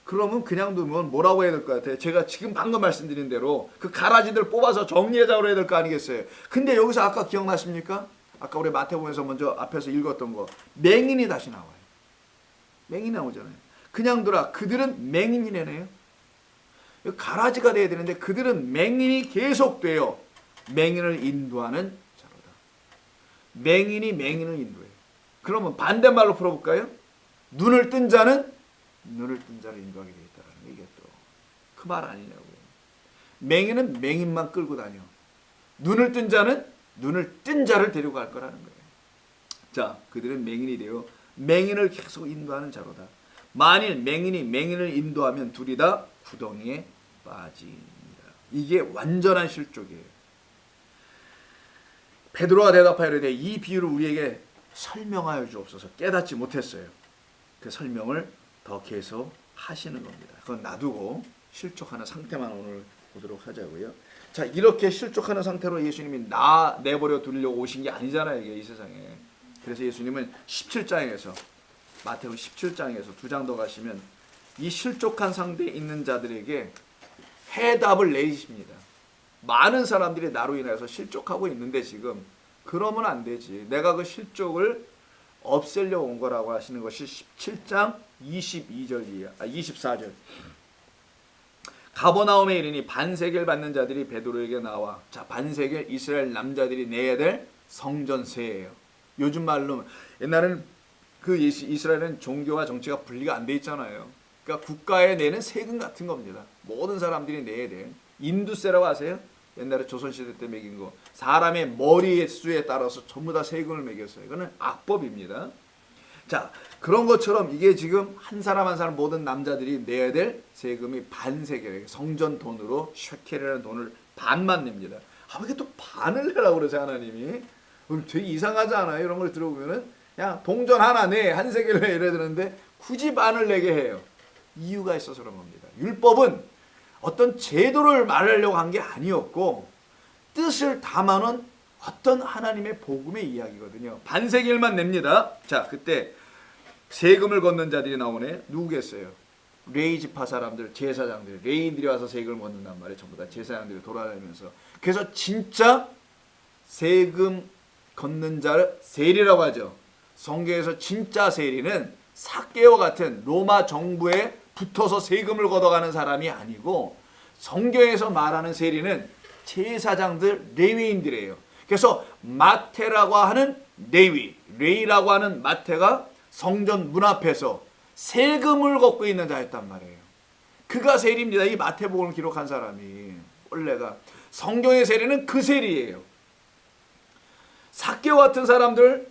그러면 그냥 두면 뭐라고 해야 될 것 같아요? 제가 지금 방금 말씀드린 대로 그 가라지들 뽑아서 정리하자고 해야 될 거 아니겠어요? 근데 여기서 아까 기억나십니까? 아까 우리 마태복음에서 먼저 앞에서 읽었던 거 맹인이 다시 나와요. 맹인이 나오잖아요. 그냥 두라. 그들은 맹인이래네요. 가라지가 돼야 되는데 그들은 맹인이 계속돼요. 맹인을 인도하는 자로다. 맹인이 맹인을 인도해요. 그러면 반대말로 풀어볼까요? 눈을 뜬 자는 눈을 뜬 자를 인도하게 되어 있다는 게 이게 또 그 말 아니냐고요. 맹인은 맹인만 끌고 다녀. 눈을 뜬 자는 눈을 뜬 자를 데리고 갈 거라는 거예요. 자, 그들은 맹인이 되어 맹인을 계속 인도하는 자로다. 만일 맹인이 맹인을 인도하면 둘이 다 구덩이에 빠집니다. 이게 완전한 실족이에요. 베드로가 대답하여 이르되 이 비유를 우리에게 설명하여 주옵소서. 깨닫지 못했어요. 그 설명을 더 계속 하시는 겁니다. 그건 놔두고 실족하는 상태만 오늘 보도록 하자고요. 자, 이렇게 실족하는 상태로 예수님이 내버려 두려고 오신 게 아니잖아요. 이게 이 세상에. 그래서 예수님은 17장에서 마태복음 17장에서 2장 더 가시면 이 실족한 상태에 있는 자들에게 해답을 내리십니다. 많은 사람들이 나로 인해서 실족하고 있는데 지금 그러면 안 되지. 내가 그 실족을 없애려고 온 거라고 하시는 것이 17장 24절. 가버나움에 이르니 반세겔 받는 자들이 베드로에게 나와. 자, 반세겔 이스라엘 남자들이 내야 될 성전세예요. 요즘 말로 옛날에는 그 이스라엘은 종교와 정치가 분리가 안 돼 있잖아요. 그러니까 국가에 내는 세금 같은 겁니다. 모든 사람들이 내야 돼. 인두세라고 아세요? 옛날에 조선시대 때 매긴 거. 사람의 머리 수에 따라서 전부 다 세금을 매겼어요. 이거는 악법입니다. 자, 그런 것처럼 이게 지금 한 사람 한 사람 모든 남자들이 내야 될 세금이 반세겔, 성전 돈으로 쉐켈이라는 돈을 반만 냅니다. 왜 이렇게 또 반을 내라고 그러세요, 하나님이? 되게 이상하지 않아요? 이런 걸 들어보면은 그냥 동전 하나 내, 한 세겔 내 이래야 되는데 굳이 반을 내게 해요. 이유가 있어서 그런 겁니다. 율법은 어떤 제도를 말하려고 한 게 아니었고 뜻을 담아놓은 어떤 하나님의 복음의 이야기거든요. 반세겔만 냅니다. 자, 그때 세금을 걷는 자들이 나오네. 누구겠어요? 레이지파 사람들, 제사장들, 레인들이 와서 세금을 걷는단 말이에요. 전부 다 제사장들이 돌아다니면서. 그래서 진짜 세금 걷는 자를 세리라고 하죠. 성경에서 진짜 세리는 삭개와 같은 로마 정부에 붙어서 세금을 걷어가는 사람이 아니고 성경에서 말하는 세리는 제사장들, 레위인들이에요. 그래서 마태라고 하는 레위, 레이라고 하는 마태가 성전 문 앞에서 세금을 걷고 있는 자였단 말이에요. 그가 세리입니다. 이 마태복음을 기록한 사람이. 원래가 성경의 세리는 그 세리예요. 삭개와 같은 사람들,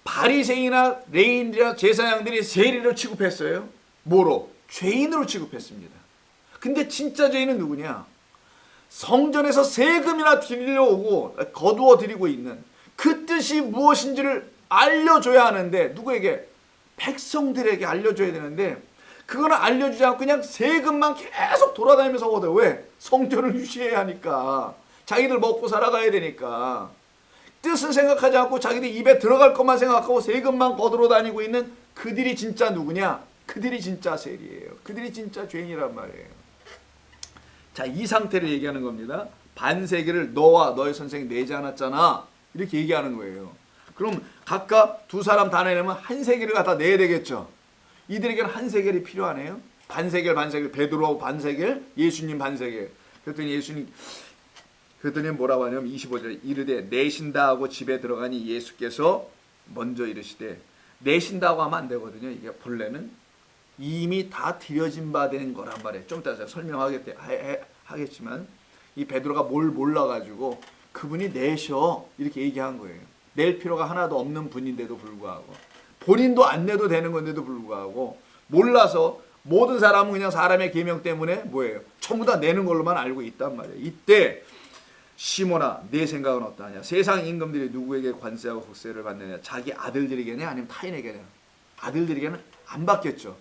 바리새인이나 레위인이나 제사장들이 세리를 취급했어요. 뭐로? 죄인으로 취급했습니다. 근데 진짜 죄인은 누구냐? 성전에서 세금이나 드리려오고 거두어 드리고 있는 그 뜻이 무엇인지를 알려줘야 하는데, 누구에게? 백성들에게 알려줘야 되는데 그거는 알려주지 않고 그냥 세금만 계속 돌아다니면서 얻어요. 왜? 성전을 유지해야 하니까. 자기들 먹고 살아가야 되니까. 뜻은 생각하지 않고 자기들 입에 들어갈 것만 생각하고 세금만 거두러 다니고 있는 그들이 진짜 누구냐? 그들이 진짜 세리예요. 그들이 진짜 죄인이란 말이에요. 자, 이 상태를 얘기하는 겁니다. 반세계를 너와 너의 선생이 내지 않았잖아. 이렇게 얘기하는 거예요. 그럼 각각 두 사람 다 내려면 한 세계를 갖다 내야 되겠죠. 이들에게는 한 세겔이 필요하네요. 반세겔, 반세겔, 베드로 반세겔, 예수님 반세겔. 그랬더니 뭐라고 하냐면 25절에 이르되 내신다 하고 집에 들어가니 예수께서 먼저 이르시되, 내신다고 하면 안 되거든요. 이게 본래는 이미 다 드려진 바 된 거란 말이에요. 좀 이따 설명하겠지만 이 베드로가 뭘 몰라가지고 그분이 내셔 이렇게 얘기한 거예요. 낼 필요가 하나도 없는 분인데도 불구하고, 본인도 안 내도 되는 건데도 불구하고 몰라서 모든 사람은 그냥 사람의 계명 때문에 뭐예요? 전부 다 내는 걸로만 알고 있단 말이에요. 이때 시몬아, 내 생각은 어떠하냐? 세상 임금들이 누구에게 관세하고 국세를 받느냐? 자기 아들들에게냐? 아니면 타인에게냐? 아들들에게는 안 받겠죠.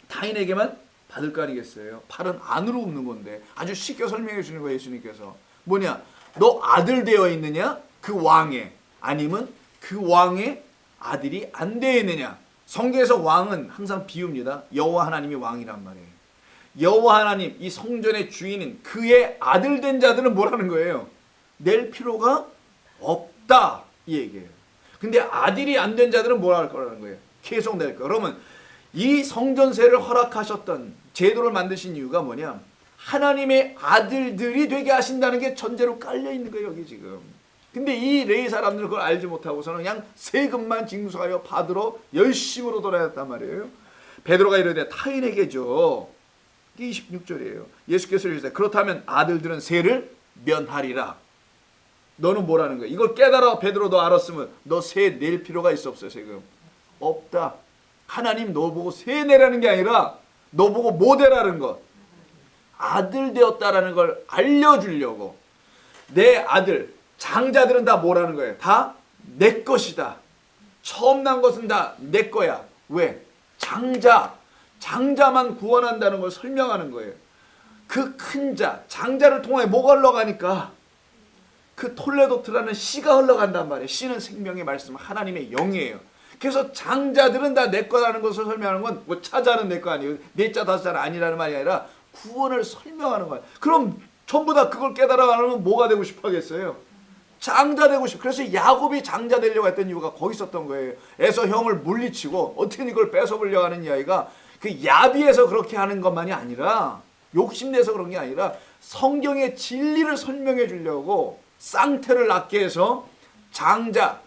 타인에게만 받을 거 아니겠어요? 팔은 안으로 굽는 건데 아주 쉽게 설명해 주는 거예요. 예수님께서 뭐냐? 너 아들 되어 있느냐? 그 왕에. 아니면 그 왕의 아들이 안 되어 있느냐? 성경에서 왕은 항상 비유입니다. 여호와 하나님이 왕이란 말이에요. 여호와 하나님, 이 성전의 주인인 그의 아들 된 자들은 뭐라는 거예요? 낼 필요가 없다, 이 얘기예요. 근데 아들이 안 된 자들은 뭐라 할 거라는 거예요? 계속 낼 거. 그러면 이 성전세를 허락하셨던 제도를 만드신 이유가 뭐냐? 하나님의 아들들이 되게 하신다는 게 전제로 깔려 있는 거예요, 여기 지금. 근데 이 레위 사람들은 그걸 알지 못하고서는 그냥 세금만 징수하여 받으러 열심으로 돌아다녔단 말이에요. 베드로가 이르되 타인에게 줘. 이게 26절이에요. 예수께서 이르시되 그렇다면 아들들은 세를 면하리라. 너는 뭐라는 거야? 이걸 깨달아. 베드로, 너 알았으면 너 세 낼 필요가 있어 없어요? 세금 없다. 하나님 너 보고 세 내라는 게 아니라 너 보고 뭐 되라는 것, 아들 되었다라는 걸 알려주려고. 내 아들, 장자들은 다 뭐라는 거예요? 다 내 것이다. 처음 난 것은 다 내 거야. 왜? 장자만 구원한다는 걸 설명하는 거예요. 그 큰 자, 장자를 통해 뭐가 흘러가니까? 그 톨레도트라는 씨가 흘러간단 말이에요. 씨는 생명의 말씀, 하나님의 영이에요. 그래서 장자들은 다 내 거라는 것을 설명하는 건 뭐 차자는 내 거 아니에요. 넷자 다섯자는 아니라는 말이 아니라 구원을 설명하는 거예요. 그럼 전부 다 그걸 깨달아가면 뭐가 되고 싶어 하겠어요? 장자 되고 싶어. 그래서 야곱이 장자 되려고 했던 이유가 거기 있었던 거예요. 에서 형을 물리치고 어떻게 이걸 뺏어보려고 하는 이야기가 그 야비해서 그렇게 하는 것만이 아니라, 욕심내서 그런 게 아니라 성경의 진리를 설명해 주려고 쌍태를 낳게 해서 장자,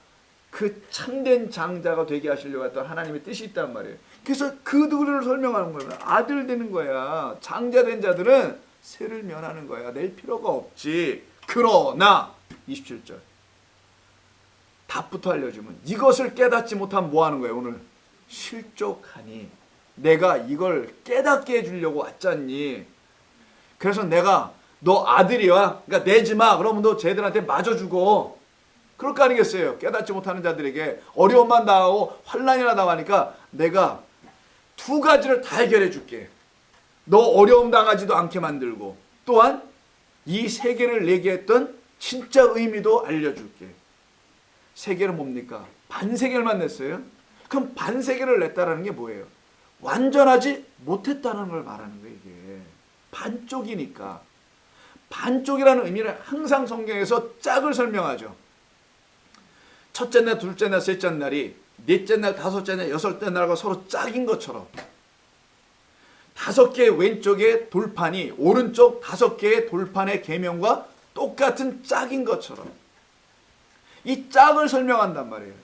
그 참된 장자가 되게 하시려고 했던 하나님의 뜻이 있단 말이에요. 그래서 그 누구를 설명하는 거예요. 아들 되는 거야. 장자 된 자들은 세를 면하는 거야. 낼 필요가 없지. 그러나 27절 답부터 알려주면, 이것을 깨닫지 못하면 뭐 하는 거예요? 오늘 실족하니. 내가 이걸 깨닫게 해주려고 왔잖니. 그래서 내가 너 아들이야, 그러니까 내지 마. 그러면 너 쟤들한테 맞아주고. 그럴 거 아니겠어요? 깨닫지 못하는 자들에게 어려움만 당하고 환난이나 당하니까 내가 두 가지를 다 해결해 줄게. 너 어려움 당하지도 않게 만들고, 또한 이 세계를 내게 했던 진짜 의미도 알려줄게. 세계는 뭡니까? 반세계만 냈어요. 그럼 반세계를 냈다라는 게 뭐예요? 완전하지 못했다는 걸 말하는 거예요. 이게 반쪽이니까. 반쪽이라는 의미를 항상 성경에서 짝을 설명하죠. 첫째 날, 둘째 날, 셋째 날이 넷째 날, 다섯째 날, 여섯째 날과 서로 짝인 것처럼 5개의 왼쪽의 돌판이 오른쪽 5개의 돌판의 계명과 똑같은 짝인 것처럼 이 짝을 설명한단 말이에요.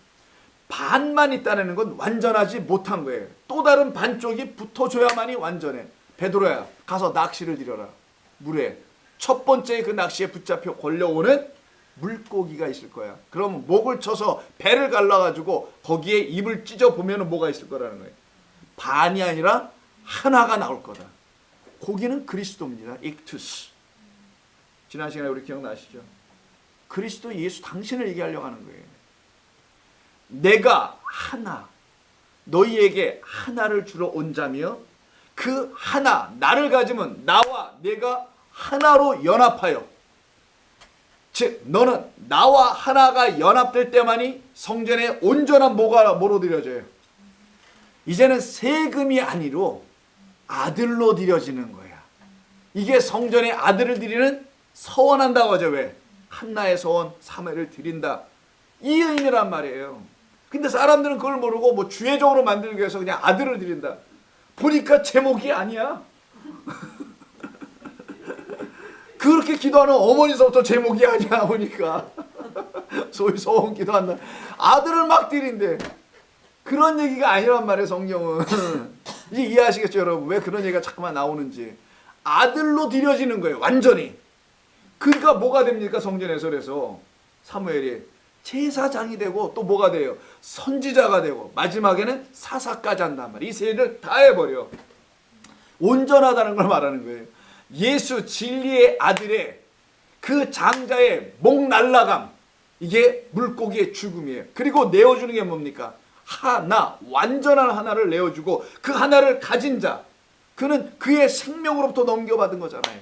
반만 있다는 건 완전하지 못한 거예요. 또 다른 반쪽이 붙어줘야만이 완전해. 베드로야, 가서 낚시를 들여라. 물에 첫 번째 그 낚시에 붙잡혀 걸려오는 물고기가 있을 거야. 그럼 목을 쳐서 배를 갈라가지고 거기에 입을 찢어보면 뭐가 있을 거라는 거예요. 반이 아니라 하나가 나올 거다. 고기는 그리스도입니다. 익투스. 지난 시간에 우리 기억나시죠? 그리스도 예수 당신을 얘기하려고 하는 거예요. 내가 하나, 너희에게 하나를 주러 온 자며 그 하나, 나를 가지면 나와 내가 하나로 연합하여, 즉 너는 나와 하나가 연합될 때만이 성전에 온전한 뭐로 드려져요? 이제는 세금이 아니로 아들로 드려지는 거야. 이게 성전에 아들을 드리는 서원한다고 하죠. 왜? 한나의 서원, 사매를 드린다. 이 의미란 말이에요. 근데 사람들은 그걸 모르고 뭐 주회적으로 만들기 위해서 그냥 아들을 드린다. 보니까 제목이 아니야. 그렇게 기도하는 어머니서부터 제목이 아니야 보니까. 소위 소원 기도한다. 아들을 막 드린대. 그런 얘기가 아니란 말이에요. 성경은. 이제 이해하시겠죠 여러분? 왜 그런 얘기가 자꾸만 나오는지. 아들로 드려지는 거예요. 완전히. 그러니까 뭐가 됩니까? 성전에서 그래서 사무엘이 제사장이 되고 또 뭐가 돼요? 선지자가 되고 마지막에는 사사까지 한단 말이에요. 이 세 일을 다 해버려. 온전하다는 걸 말하는 거예요. 예수 진리의 아들의 그 장자의 목 날라감, 이게 물고기의 죽음이에요. 그리고 내어주는 게 뭡니까? 하나, 완전한 하나를 내어주고 그 하나를 가진 자, 그는 그의 생명으로부터 넘겨받은 거잖아요.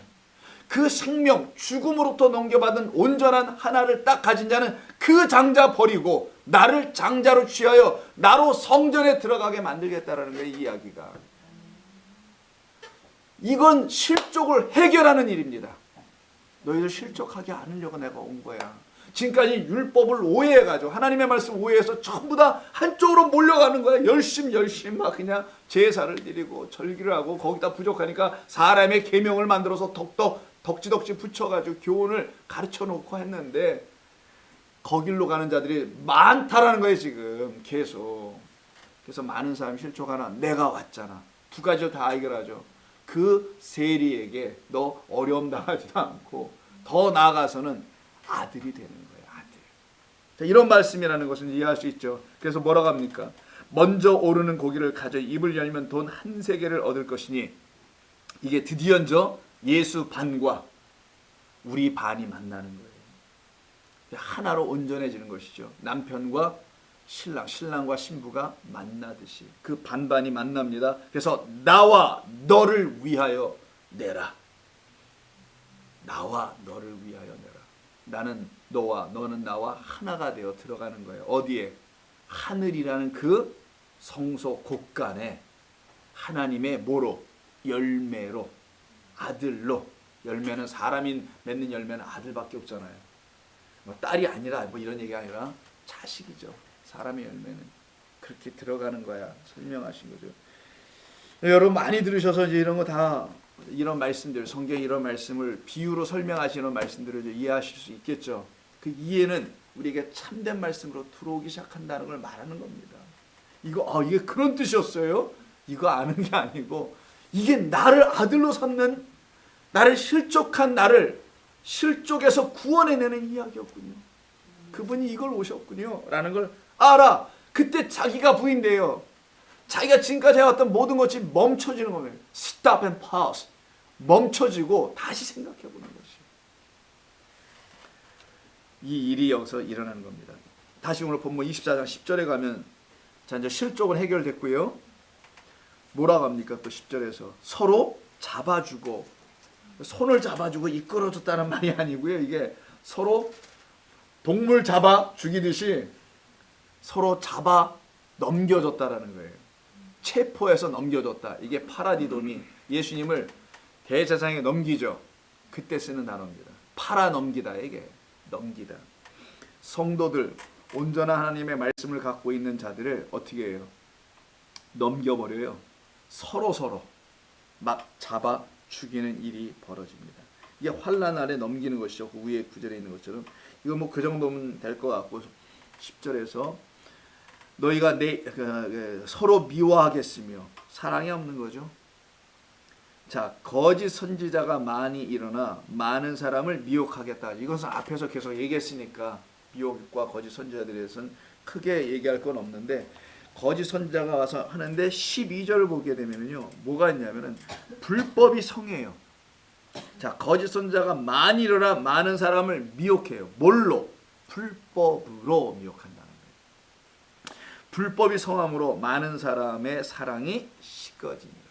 그 생명, 죽음으로부터 넘겨받은 온전한 하나를 딱 가진 자는 그 장자 버리고 나를 장자로 취하여 나로 성전에 들어가게 만들겠다라는 거예요. 이 이야기가. 이건 실족을 해결하는 일입니다. 너희를 실족하게 않으려고 내가 온 거야. 지금까지 율법을 오해해가지고 하나님의 말씀 오해해서 전부 다 한쪽으로 몰려가는 거야. 열심히 막 그냥 제사를 드리고 절기를 하고 거기다 부족하니까 사람의 계명을 만들어서 덕지덕지 붙여가지고 교훈을 가르쳐 놓고 했는데 거길로 가는 자들이 많다라는 거예요. 지금 계속. 그래서 많은 사람이 실족하나 내가 왔잖아. 두 가지를 다 해결하죠. 그 세리에게 너 어려움 당하지도 않고 더 나아가서는 아들이 되는 거예요. 아들. 자, 이런 말씀이라는 것은 이해할 수 있죠. 그래서 뭐라고 합니까? 먼저 오르는 고기를 가져 입을 열면 돈 한 세겔을 얻을 것이니, 이게 드디어죠 예수 반과 우리 반이 만나는 거예요. 하나로 온전해지는 것이죠. 남편과 신랑과 신부가 만나듯이 그 반반이 만납니다. 그래서 나와 너를 위하여 내라. 나와 너를 위하여 내라. 나는 너와 너는 나와 하나가 되어 들어가는 거예요. 어디에? 하늘이라는 그 성소 곳간에 하나님의 뭐로? 열매로, 아들로. 열매는 사람이 맺는 열매는 아들밖에 없잖아요. 뭐 딸이 아니라 뭐 이런 얘기가 아니라 자식이죠. 사람의 열매는 그렇게 들어가는 거야. 설명하신 거죠. 여러분 많이 들으셔서 이제 이런 거 다 이런 말씀들, 성경 이런 말씀을 비유로 설명하시는 말씀들을 이해하실 수 있겠죠. 그 이해는 우리에게 참된 말씀으로 들어오기 시작한다는 걸 말하는 겁니다. 이게 그런 뜻이었어요? 이거 아는 게 아니고 이게 나를 아들로 삼는, 나를 실족한 나를 실족에서 구원해내는 이야기였군요. 그분이 이걸 오셨군요 라는 걸 알아. 그때 자기가 부인돼요. 자기가 지금까지 해왔던 모든 것이 멈춰지는 거예요. Stop and pause. 멈춰지고 다시 생각해 보는 것이. 이 일이 여기서 일어나는 겁니다. 다시 오늘 본문 24장 10절에 가면 자 이제 실족은 해결됐고요. 뭐라고 합니까? 또 10절에서 서로 잡아주고, 손을 잡아주고 이끌어줬다는 말이 아니고요. 이게 서로 동물 잡아 죽이듯이 서로 잡아 넘겨줬다라는 거예요. 체포해서 넘겨줬다. 이게 파라디돔이 예수님을 대제사장에 넘기죠. 그때 쓰는 단어입니다. 팔아 넘기다. 이게 넘기다. 성도들 온전한 하나님의 말씀을 갖고 있는 자들을 어떻게 해요? 넘겨버려요. 서로 막 잡아 죽이는 일이 벌어집니다. 이게 환난 아래 넘기는 것이죠. 그 위에 구절에 있는 것처럼. 이거 뭐 그 정도면 될 것 같고 10절에서 너희가 서로 미워하겠으며 사랑이 없는 거죠. 자, 거짓 선지자가 많이 일어나 많은 사람을 미혹하겠다. 이것은 앞에서 계속 얘기했으니까 미혹과 거짓 선지자들에 대해서는 크게 얘기할 건 없는데, 거짓 선지자가 와서 하는데 12절을 보게 되면요, 뭐가 있냐면은 불법이 성해요. 자, 거짓 선지자가 많이 일어나 많은 사람을 미혹해요. 뭘로? 불법으로 미혹한다는 거예요. 불법이 성함으로 많은 사람의 사랑이 식어집니다.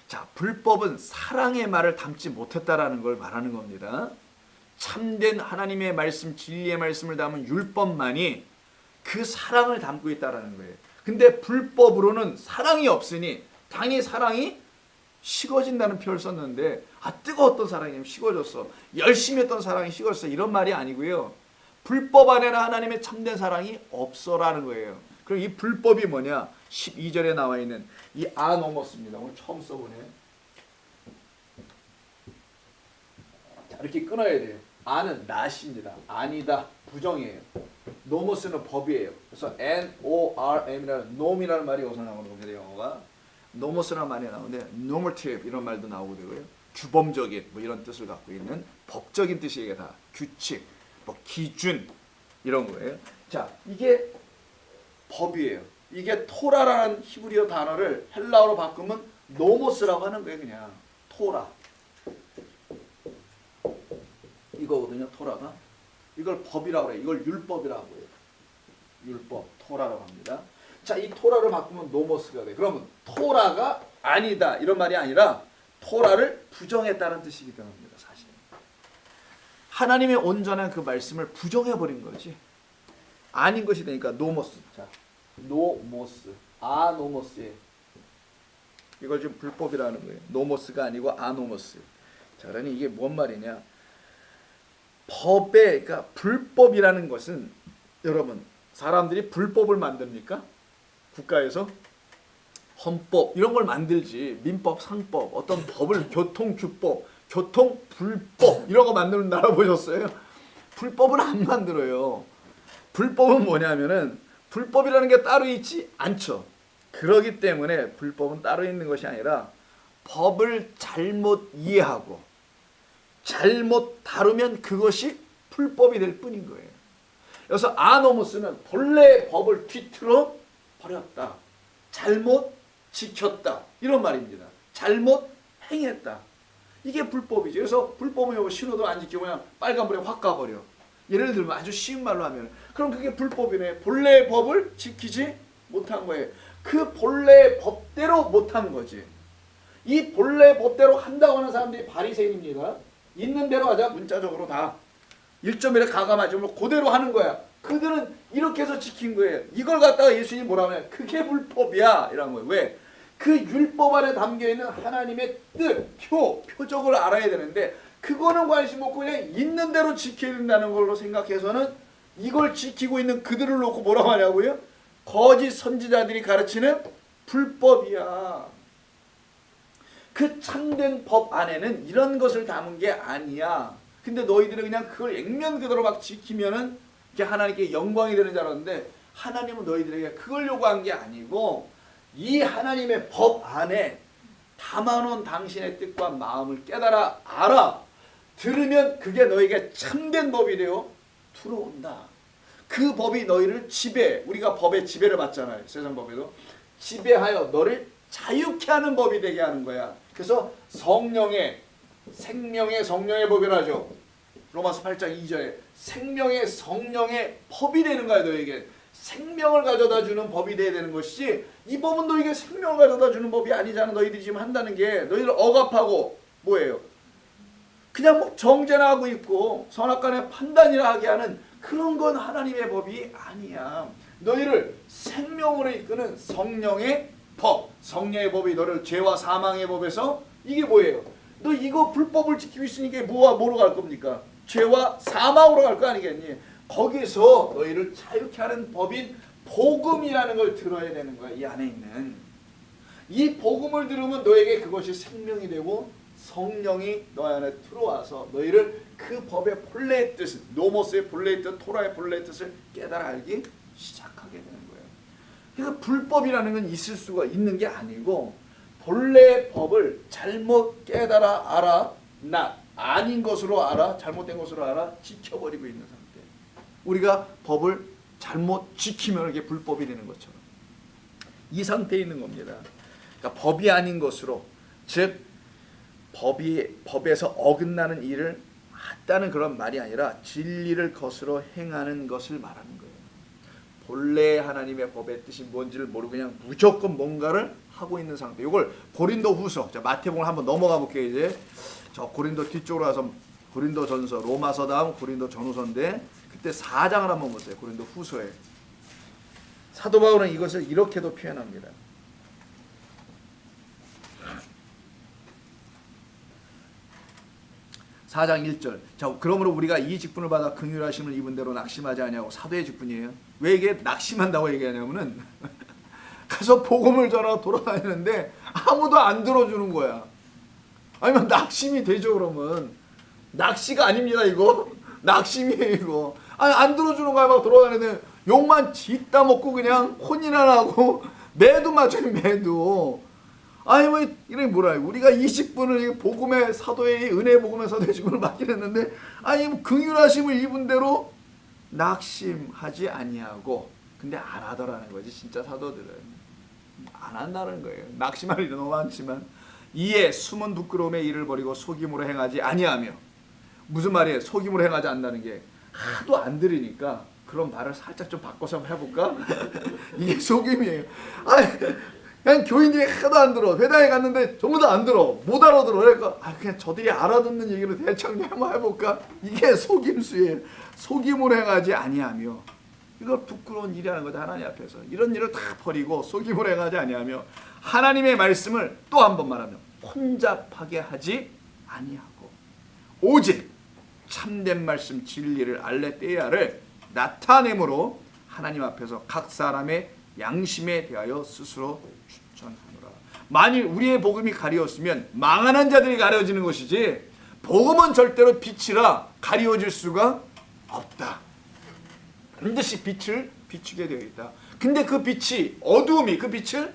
자, 불법은 사랑의 말을 담지 못했다라는 걸 말하는 겁니다. 참된 하나님의 말씀, 진리의 말씀을 담은 율법만이 그 사랑을 담고 있다라는 거예요. 근데 불법으로는 사랑이 없으니 당연히 사랑이 식어진다는 표현을 썼는데, 뜨거웠던 사랑이 식어졌어, 열심히 했던 사랑이 식어졌어, 이런 말이 아니고요. 불법 안에는 하나님의 참된 사랑이 없어라는 거예요. 그럼 이 불법이 뭐냐? 12절에 나와 있는 이 아노모스입니다. 오늘 처음 써보네. 자, 이렇게 끊어야 돼요. 아는 낫입니다. 아니다, 부정이에요. 노모스는 법이에요. 그래서 N-O-R-M이라는 놈이라는 말이 여기서 나오는 겁니다. 영어가 노모스라는 말이 나오는데 normative 이런 말도 나오고 되고요. 규범적인 뭐 이런 뜻을 갖고 있는 법적인 뜻이에요. 다 규칙, 뭐 기준 이런 거예요. 자, 이게 법이에요. 이게 토라라는 히브리어 단어를 헬라어로 바꾸면 노모스라고 하는 거예요. 그냥 토라 이거거든요. 토라가 이걸 법이라고 해요. 이걸 율법이라고 해요. 율법, 토라라고 합니다. 자, 이 토라를 바꾸면 노모스가 돼. 그러면 토라가 아니다 이런 말이 아니라 토라를 부정했다는 뜻이기도 합니다. 사실 하나님의 온전한 그 말씀을 부정해버린 거지. 아닌 것이 되니까 노모스. 자, 노모스, 아노모스에 이걸 지금 불법이라는 거예요. 노모스가 아니고 아노모스. 자, 그러니 이게 뭔 말이냐? 법에, 그러니까 불법이라는 것은, 여러분, 사람들이 불법을 만듭니까? 국가에서 헌법 이런 걸 만들지. 민법, 상법, 어떤 법을 교통규법, 교통불법 이런 거 만드는 나라 보셨어요? 불법은 안 만들어요. 불법은 뭐냐면은 불법이라는 게 따로 있지 않죠. 그러기 때문에 불법은 따로 있는 것이 아니라 법을 잘못 이해하고 잘못 다루면 그것이 불법이 될 뿐인 거예요. 그래서 아노모스는 본래의 법을 뒤틀어 버렸다, 잘못 지켰다 이런 말입니다. 잘못 행했다. 이게 불법이죠. 그래서 불법은 신호도 안 지키고 그냥 빨간불에 확 가버려. 예를 들면 아주 쉬운 말로 하면 그럼 그게 불법이네. 본래의 법을 지키지 못한 거예요. 그 본래의 법대로 못한 거지. 이 본래의 법대로 한다고 하는 사람들이 바리새인입니다. 있는 대로 하자. 문자적으로 다 1.1에 가감하지 뭐 그대로 하는 거야. 그들은 이렇게 해서 지킨 거예요. 이걸 갖다가 예수님이 뭐라고 하냐? 그게 불법이야 이런 거예요. 왜? 그 율법 안에 담겨있는 하나님의 뜻, 표적을 알아야 되는데 그거는 관심 없고 그냥 있는 대로 지켜야 된다는 걸로 생각해서는 이걸 지키고 있는 그들을 놓고 뭐라고 하냐고요? 거짓 선지자들이 가르치는 불법이야. 그 참된 법 안에는 이런 것을 담은 게 아니야. 근데 너희들은 그냥 그걸 액면 그대로 막 지키면은 하나님께 영광이 되는 줄 알았는데 하나님은 너희들에게 그걸 요구한 게 아니고 이 하나님의 법 안에 담아놓은 당신의 뜻과 마음을 깨달아 알아. 들으면 그게 너에게 참된 법이 되어 들어온다. 그 법이 너희를 지배, 우리가 법의 지배를 받잖아요. 세상 법에도 지배하여 너를 자유케 하는 법이 되게 하는 거야. 그래서 성령의, 생명의 성령의 법이라죠. 로마서 8장 2절에 생명의 성령의 법이 되는 거야. 너에게 생명을 가져다 주는 법이 돼야 되는 것이지, 이 법은 너에게 생명을 가져다 주는 법이 아니잖아. 너희들이 지금 한다는 게 너희들 억압하고 뭐예요? 그냥 뭐 정죄나 하고 있고 선악간의 판단이라 하게 하는 그런 건 하나님의 법이 아니야. 너희를 생명으로 이끄는 성령의 법, 성령의 법이 너를 죄와 사망의 법에서, 이게 뭐예요? 너 이거 불법을 지키고 있으니까 뭐로 갈 겁니까? 죄와 사망으로 갈 거 아니겠니? 거기서 너희를 자유케 하는 법인 복음이라는 걸 들어야 되는 거야. 이 안에 있는 이 복음을 들으면 너에게 그것이 생명이 되고 성령이 너 안에 들어와서 너희를 그 법의 본래의 뜻, 노모스의 본래의 뜻, 토라의 본래의 뜻을 깨달아 알기 시작하게 되는 거예요. 그러니까 불법이라는 건 있을 수가 있는 게 아니고 본래의 법을 잘못 깨달아 알아, 아닌 것으로 알아, 잘못된 것으로 알아 지켜버리고 있는 상태. 우리가 법을 잘못 지키면 이게 불법이 되는 것처럼 이 상태에 있는 겁니다. 그러니까 법이 아닌 것으로, 즉 법에서 어긋나는 일을 했다는 그런 말이 아니라 진리를 거스러 행하는 것을 말하는 거예요. 본래 하나님의 법의 뜻이 뭔지를 모르고 그냥 무조건 뭔가를 하고 있는 상태. 이걸 고린도후서, 자 마태복음 한번 넘어가 볼게요. 이제 저 고린도 뒤쪽으로 가서 고린도전서, 로마서 다음 고린도전후서인데 그때 4장을 한번 보세요. 고린도후서에 사도 바울은 이것을 이렇게도 표현합니다. 4장 1절. 자, 그러므로 우리가 이 직분을 받아 긍휼하심을 입은 대로 낙심하지 아니하고 사도의 직분이에요. 왜 이게 낙심한다고 얘기하냐면은 가서 복음을 전하고 돌아다니는데 아무도 안 들어주는 거야. 아니면 낙심이 되죠. 그러면 낚시가 아닙니다 이거. 낙심이에요 이거. 아니 안 들어주는 거야. 막 돌아다니는데 욕만 짓다 먹고 그냥 혼이나 나고 매도 맞춰요 매도. 아니 뭐 이게 뭐라 우리가 20분을 복음의 사도의 은혜 복음의 사도의 직분을 맡긴 했는데 아니 뭐 긍휼하심을 입은 대로 낙심하지 아니하고 근데 안 하더라는 거지. 진짜 사도들은 안 한다는 거예요. 낙심할 일은 너무 많지만 이에 숨은 부끄러움의 일을 버리고 속임으로 행하지 아니하며. 무슨 말이에요? 속임으로 행하지 않는다는 게 하도 안 들으니까 그런 말을 살짝 좀 바꿔서 한번 해볼까? 이게 속임이에요. 아니 그냥 교인들이 하도 안 들어. 회당에 갔는데 전부 다 안 들어. 못 알아들어. 그러니까 그냥 저들이 알아듣는 얘기로 대충 한번 해볼까? 이게 속임수예요. 속임으로 행하지 아니하며. 이거 부끄러운 일이라는 거죠. 하나님 앞에서. 이런 일을 다 버리고 속임으로 행하지 아니하며 하나님의 말씀을 또 한 번 말하면 혼잡하게 하지 아니하고 오직 참된 말씀 진리를 알레떼야를 나타내므로 하나님 앞에서 각 사람의 양심에 대하여 스스로 추천하노라. 만일 우리의 복음이 가리웠으면 망하는 자들이 가려지는 것이지 복음은 절대로 빛이라 가리워질 수가 없다. 반드시 빛을 비추게 되어 있다. 근데 그 빛이 어두움이 그 빛을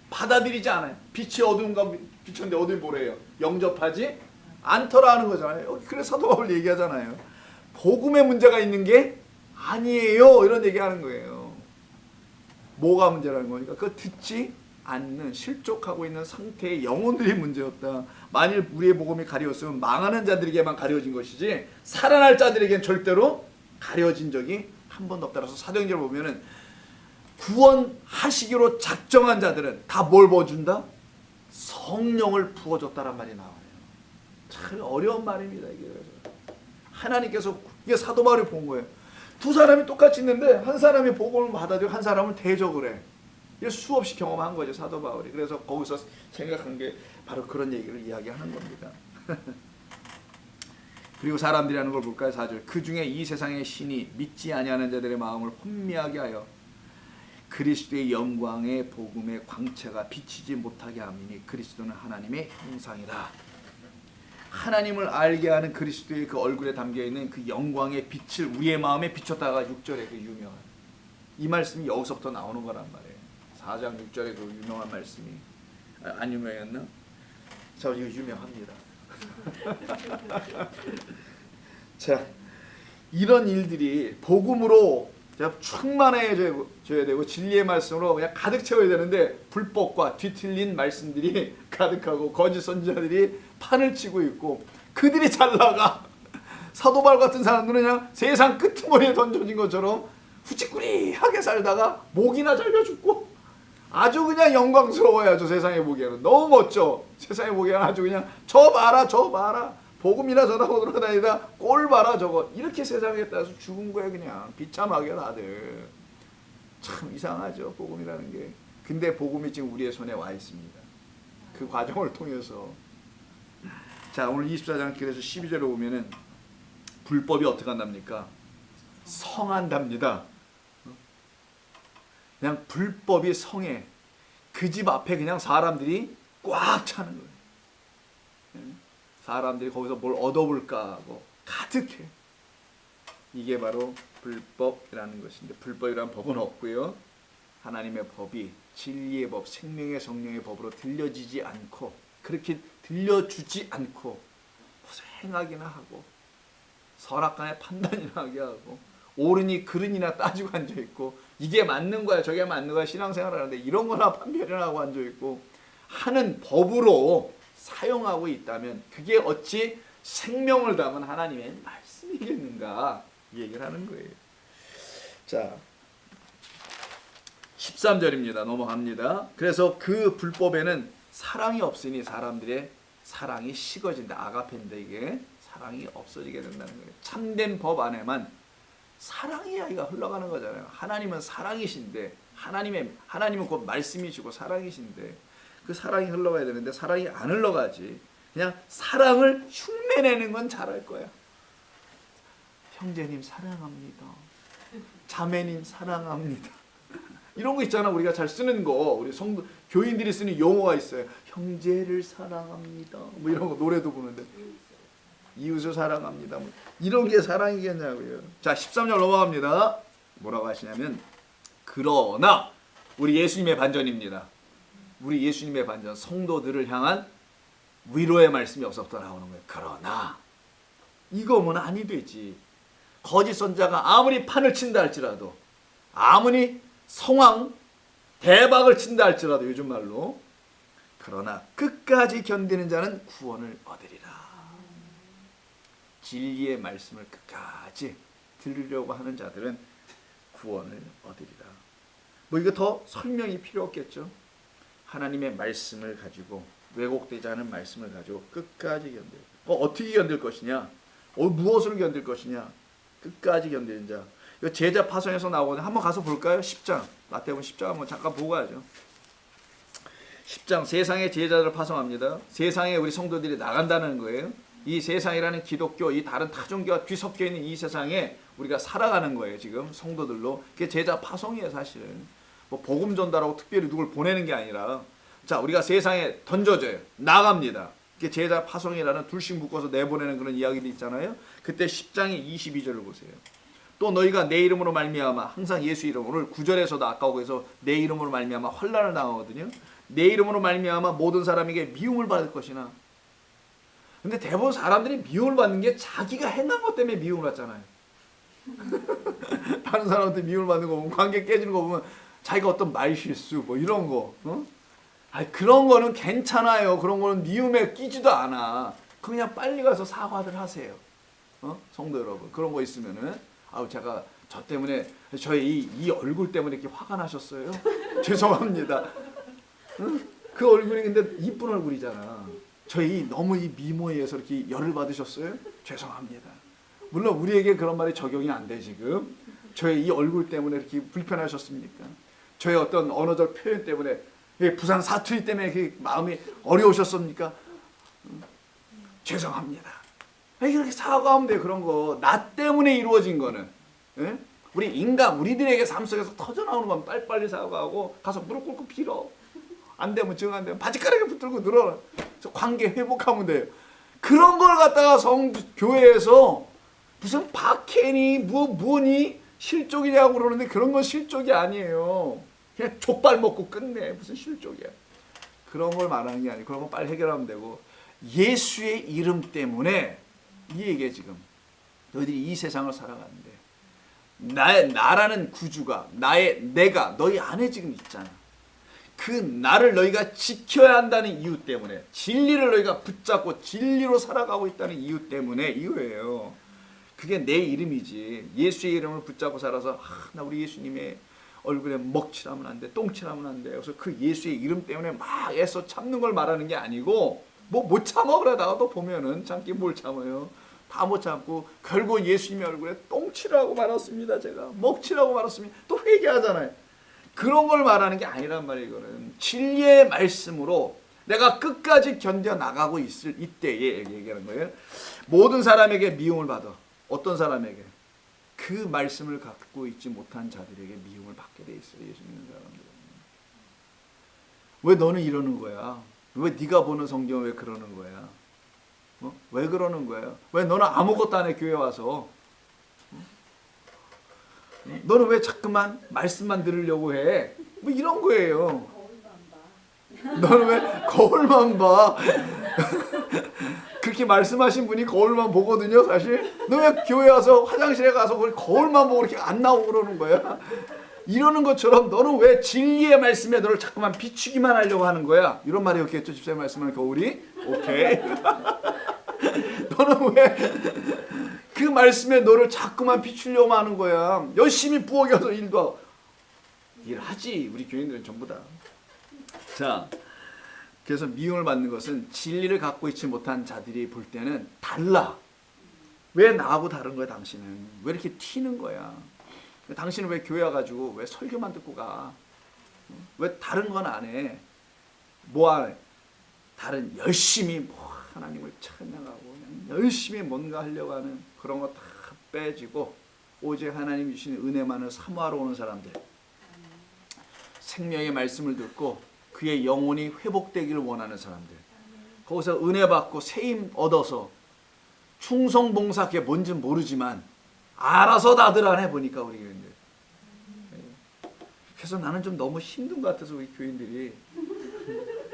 받아들이지 않아요. 빛이 어두움과 비쳤는데 어두움이 뭐래요? 영접하지 않더라는 거잖아요. 그래서 사도 바울 얘기하잖아요. 복음에 문제가 있는 게 아니에요. 이런 얘기하는 거예요. 뭐가 문제라는 거니까 그 듣지 않는 실족하고 있는 상태의 영혼들이 문제였다. 만일 우리의 복음이 가려웠으면 망하는 자들에게만 가려진 것이지 살아날 자들에게는 절대로 가려진 적이 한 번도 없다. 그래서 사도행전을 보면은 구원하시기로 작정한 자들은 다 뭘 부어준다? 성령을 부어줬다란 말이 나와요. 참 어려운 말입니다. 이게 하나님께서 이게 사도 바울이 본 거예요. 두 사람이 똑같이 있는데 한 사람이 복음을 받아들이고 한 사람은 대적을 해. 이게 수없이 경험한 거죠. 사도 바울이. 그래서 거기서 생각한 게 바로 그런 얘기를 이야기하는 겁니다. 그리고 사람들이 하는 걸 볼까요? 4절. 그 중에 이 세상의 신이 믿지 아니하는 자들의 마음을 혼미하게 하여 그리스도의 영광의 복음의 광채가 비치지 못하게 함이니 그리스도는 하나님의 형상이라. 하나님을 알게 하는 그리스도의 그 얼굴에 담겨있는 그 영광의 빛을 우리의 마음에 비췄다가 6절에 그 유명한 이 말씀이 여기서부터 나오는 거란 말이에요. 4장 6절에 그 유명한 말씀이 안 유명했나? 저 이거 유명합니다. 자, 이런 일들이 복음으로 충만해져야 되고 진리의 말씀으로 그냥 가득 채워야 되는데 불법과 뒤틀린 말씀들이 가득하고 거짓 선지자들이 판을 치고 있고 그들이 잘 나가. 사도 바울 같은 사람들은 그냥 세상 끄트머리에 던져진 것처럼 후치꾸리하게 살다가 목이나 잘려 죽고 아주 그냥 영광스러워요. 저 세상에 보기에는 너무 멋져. 세상에 보기에는 아주 그냥 저 봐라 저 봐라 복음이나 전하고 돌아다니다 꼴 봐라 저거 이렇게 세상에 따라서 죽은 거예요. 그냥 비참하게 다들. 참 이상하죠 복음이라는 게. 근데 복음이 지금 우리의 손에 와 있습니다. 그 과정을 통해서. 자 오늘 24장 그래서 12절에 보면은 불법이 어떻게 한답니까? 성한답니다. 그냥 불법이 성해. 그 집 앞에 그냥 사람들이 꽉 차는 거예요. 사람들이 거기서 뭘 얻어볼까 하고 가득해. 이게 바로 불법이라는 것인데, 불법이라는 법은 없고요. 하나님의 법이 진리의 법, 생명의 성령의 법으로 들려지지 않고, 그렇게 들려주지 않고 무슨 행하기나 하고 선악간에 판단이나 하게 하고 옳으니 그르니나 따지고 앉아있고, 이게 맞는 거야 저게 맞는 거야 신앙생활을 하는데 이런 거나 판별을 하고 앉아있고 하는 법으로 사용하고 있다면 그게 어찌 생명을 담은 하나님의 말씀이겠는가, 이 얘기를 하는 거예요. 자, 13절입니다. 넘어갑니다. 그래서 그 불법에는 사랑이 없으니 사람들의 사랑이 식어진다. 아가페인데 이게 사랑이 없어지게 된다는 거예요. 참된 법 안에만 사랑의 이야기가 흘러가는 거잖아요. 하나님은 사랑이신데, 하나님은 곧 말씀이시고 사랑이신데 그 사랑이 흘러가야 되는데 사랑이 안 흘러가지. 그냥 사랑을 흉내내는 건 잘할 거야. 형제님 사랑합니다. 자매님 사랑합니다. 이런 거 있잖아. 우리가 잘 쓰는 거, 우리 성도 교인들이 쓰는 용어가 있어요. 형제를 사랑합니다. 뭐 이런 거 노래도 부르는데 이웃을 사랑합니다. 뭐 이런 게 사랑이겠냐고요. 자, 13절 넘어갑니다. 뭐라고 하시냐면, 그러나 우리 예수님의 반전입니다. 우리 예수님의 반전, 성도들을 향한 위로의 말씀이 없어부터 나오는 거예요. 그러나 이거면 아니 되지. 거짓 선자가 아무리 판을 친다 할지라도, 아무리 성황 대박을 친다 할지라도, 요즘 말로, 그러나 끝까지 견디는 자는 구원을 얻으리라. 진리의 말씀을 끝까지 들으려고 하는 자들은 구원을 얻으리라. 뭐 이거 더 설명이 필요 없겠죠. 하나님의 말씀을 가지고, 왜곡되지 않은 말씀을 가지고 끝까지 견딜. 어떻게 견딜 것이냐? 무엇을 견딜 것이냐? 끝까지 견디는 자. 이거 제자 파송에서 나오거든요. 한번 가서 볼까요? 10장. 마태복음 10장 한번 잠깐 보고 가죠. 10장, 세상의 제자들을 파송합니다. 세상에 우리 성도들이 나간다는 거예요. 이 세상이라는 기독교, 이 다른 타종교가 뒤섞여 있는 이 세상에 우리가 살아가는 거예요. 지금 성도들로. 그게 제자 파송이에요. 사실은 뭐 복음 전달하고 특별히 누굴 보내는 게 아니라, 자, 우리가 세상에 던져져요. 나갑니다. 그게 제자 파송이라는 둘씩 묶어서 내보내는 그런 이야기도 있잖아요. 그때 10장의 22절을 보세요. 또 너희가 내 이름으로 말미암아, 항상 예수 이름, 오늘 9절에서도 아까 거기서 내 이름으로 말미암아 환난을 당하거든요. 내 이름으로 말미암아 모든 사람에게 미움을 받을 것이나. 근데 대부분 사람들이 미움을 받는 게 자기가 행한 것 때문에 미움을 받잖아요. 다른 사람한테 미움을 받는 거 보면, 관계 깨지는 거 보면 자기가 어떤 말실수 뭐 이런 거, 그런 거는 괜찮아요. 그런 거는 미움에 끼지도 않아. 그냥 빨리 가서 사과들 하세요. 성도 여러분, 그런 거 있으면은, 제가 저 때문에, 저의 이 얼굴 때문에 이렇게 화가 나셨어요? 죄송합니다. 그 얼굴이 근데 이쁜 얼굴이잖아. 저희 너무 이 미모에 의해서 이렇게 열을 받으셨어요? 죄송합니다. 물론 우리에게 그런 말이 적용이 안 돼. 지금 저의 이 얼굴 때문에 이렇게 불편하셨습니까? 저의 어떤 언어적 표현 때문에, 부산 사투리 때문에 이렇게 마음이 어려우셨습니까? 죄송합니다. 이렇게 사과하면 돼. 그런 거 나 때문에 이루어진 거는, 우리 인간, 우리들에게 삶 속에서 터져나오는 건 빨리빨리 사과하고 가서 무릎 꿇고 빌어. 안 되면 정 안 되면 바지가락에 붙들고 늘어나. 관계 회복하면 돼요. 그런 걸 갖다가 교회에서 무슨 박해니 뭐니 실족이냐고 그러는데, 그런 건 실족이 아니에요. 그냥 족발 먹고 끝내. 무슨 실족이야. 그런 걸 말하는 게 아니고, 그런 거 빨리 해결하면 되고, 예수의 이름 때문에, 이 얘기에 지금 너희들이 이 세상을 살아가는데 나라는 구주가, 내가 너희 안에 지금 있잖아. 그 나를 너희가 지켜야 한다는 이유 때문에, 진리를 너희가 붙잡고 진리로 살아가고 있다는 이유 때문에, 이유예요. 그게 내 이름이지. 예수의 이름을 붙잡고 살아서, 나 우리 예수님의 얼굴에 먹칠하면 안 돼, 똥칠하면 안 돼. 그래서 그 예수의 이름 때문에 막 애써 참는 걸 말하는 게 아니고, 뭐 못 참아 그러다가도 보면은 참기 뭘 참아요. 다 못 참고 결국 예수님의 얼굴에 똥칠하고 말았습니다. 제가 먹칠하고 말았습니다. 또 회개하잖아요. 그런 걸 말하는 게 아니란 말이에요. 이거는 진리의 말씀으로 내가 끝까지 견뎌나가고 있을 이때에 얘기하는 거예요. 모든 사람에게 미움을 받아. 어떤 사람에게? 그 말씀을 갖고 있지 못한 자들에게 미움을 받게 돼 있어요. 예수 믿는 사람들은. 왜 너는 이러는 거야? 왜 네가 보는 성경 왜 그러는 거야? 왜 그러는 거야? 왜 너는 아무것도 안 해 교회 와서? 너는 왜 자꾸만 말씀만 들으려고 해? 뭐 이런 거예요. 너는 왜 거울만 봐? 그렇게 말씀하신 분이 거울만 보거든요, 사실. 너 왜 교회 와서 화장실에 가서 거울만 보고 이렇게 안 나오고 그러는 거야? 이러는 것처럼 너는 왜 진리의 말씀에 너를 자꾸만 비추기만 하려고 하는 거야? 이런 말이었겠죠, 집사님 말씀하는 거울이? 오케이. 너는 왜 그 말씀에 너를 자꾸만 비추려고 하는 거야? 열심히 부엌에 가서 일도 하고. 일하지, 우리 교인들은 전부 다. 자, 그래서 미움을 받는 것은 진리를 갖고 있지 못한 자들이 볼 때는 달라. 왜 나하고 다른 거야 당신은? 왜 이렇게 튀는 거야? 당신은 왜 교회 와가지고 왜 설교만 듣고 가? 왜 다른 건 안 해? 뭐 안 해? 다른 열심히 뭐 하나님을 찬양하고 그냥 열심히 뭔가 하려고 하는 그런 거 다 빼지고 오직 하나님 주시는 은혜만을 사모하러 오는 사람들, 생명의 말씀을 듣고 그의 영혼이 회복되기를 원하는 사람들, 거기서 은혜 받고 세임 얻어서 충성봉사 그게 뭔지 모르지만 알아서 다들 안 해보니까 우리 교인들. 그래서 나는 좀 너무 힘든 것 같아서 우리 교인들이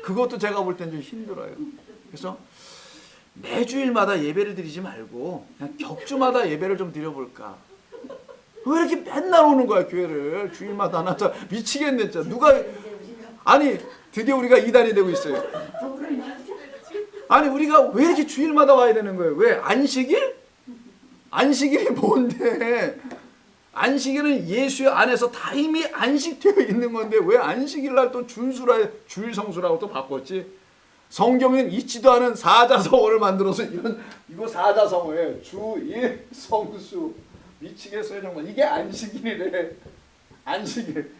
그것도 제가 볼 땐 좀 힘들어요. 그래서 매주일마다 예배를 드리지 말고 그냥 격주마다 예배를 좀 드려볼까. 왜 이렇게 맨날 오는 거야 교회를 주일마다. 나 진짜 미치겠네 진짜. 누가 아니 드디어 우리가 이단이 되고 있어요. 아니 우리가 왜 이렇게 주일마다 와야 되는 거예요? 왜? 안식일? 안식일이 뭔데? 안식일은 예수 안에서 다 이미 안식되어 있는 건데 왜 안식일 날 또 주일 성수라고 또 바꿨지? 성경엔 있지도 않은 사자성어를 만들어서 이거 사자성어예요. 주일 성수. 미치겠어요 정말. 이게 안식일이래. 안식일.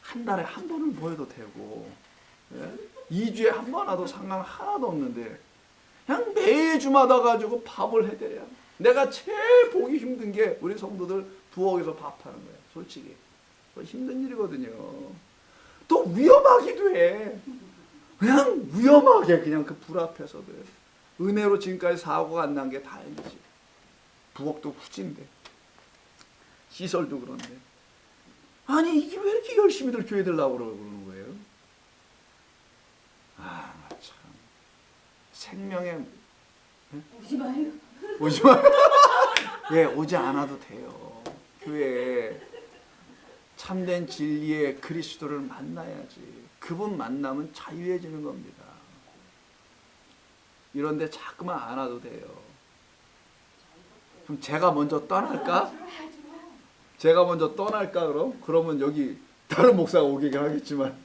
한 달에 한 번을 모여도 되고, 예? 2주에 한 번 와도 상관 하나도 없는데 그냥 매주마다 가지고 밥을 해드려야. 내가 제일 보기 힘든 게 우리 성도들 부엌에서 밥하는 거예요. 솔직히 힘든 일이거든요. 또 위험하기도 해. 그냥 위험하게 그냥 그 불 앞에서도 은혜로 지금까지 사고가 안 난 게 다행이지. 부엌도 후진데 시설도 그런데 아니 이게 왜 이렇게 열심히들 교회들 나오라고 그러는 거예요? 아 참 생명의 오지 마요. 오지 마. 예, 오지 않아도 돼요. 교회에 참된 진리의 그리스도를 만나야지. 그분 만나면 자유해지는 겁니다. 이런데 자꾸만 안 와도 돼요. 그럼 제가 먼저 떠날까? 제가 먼저 떠날까 그럼? 그러면 여기 다른 목사가 오게 하겠지만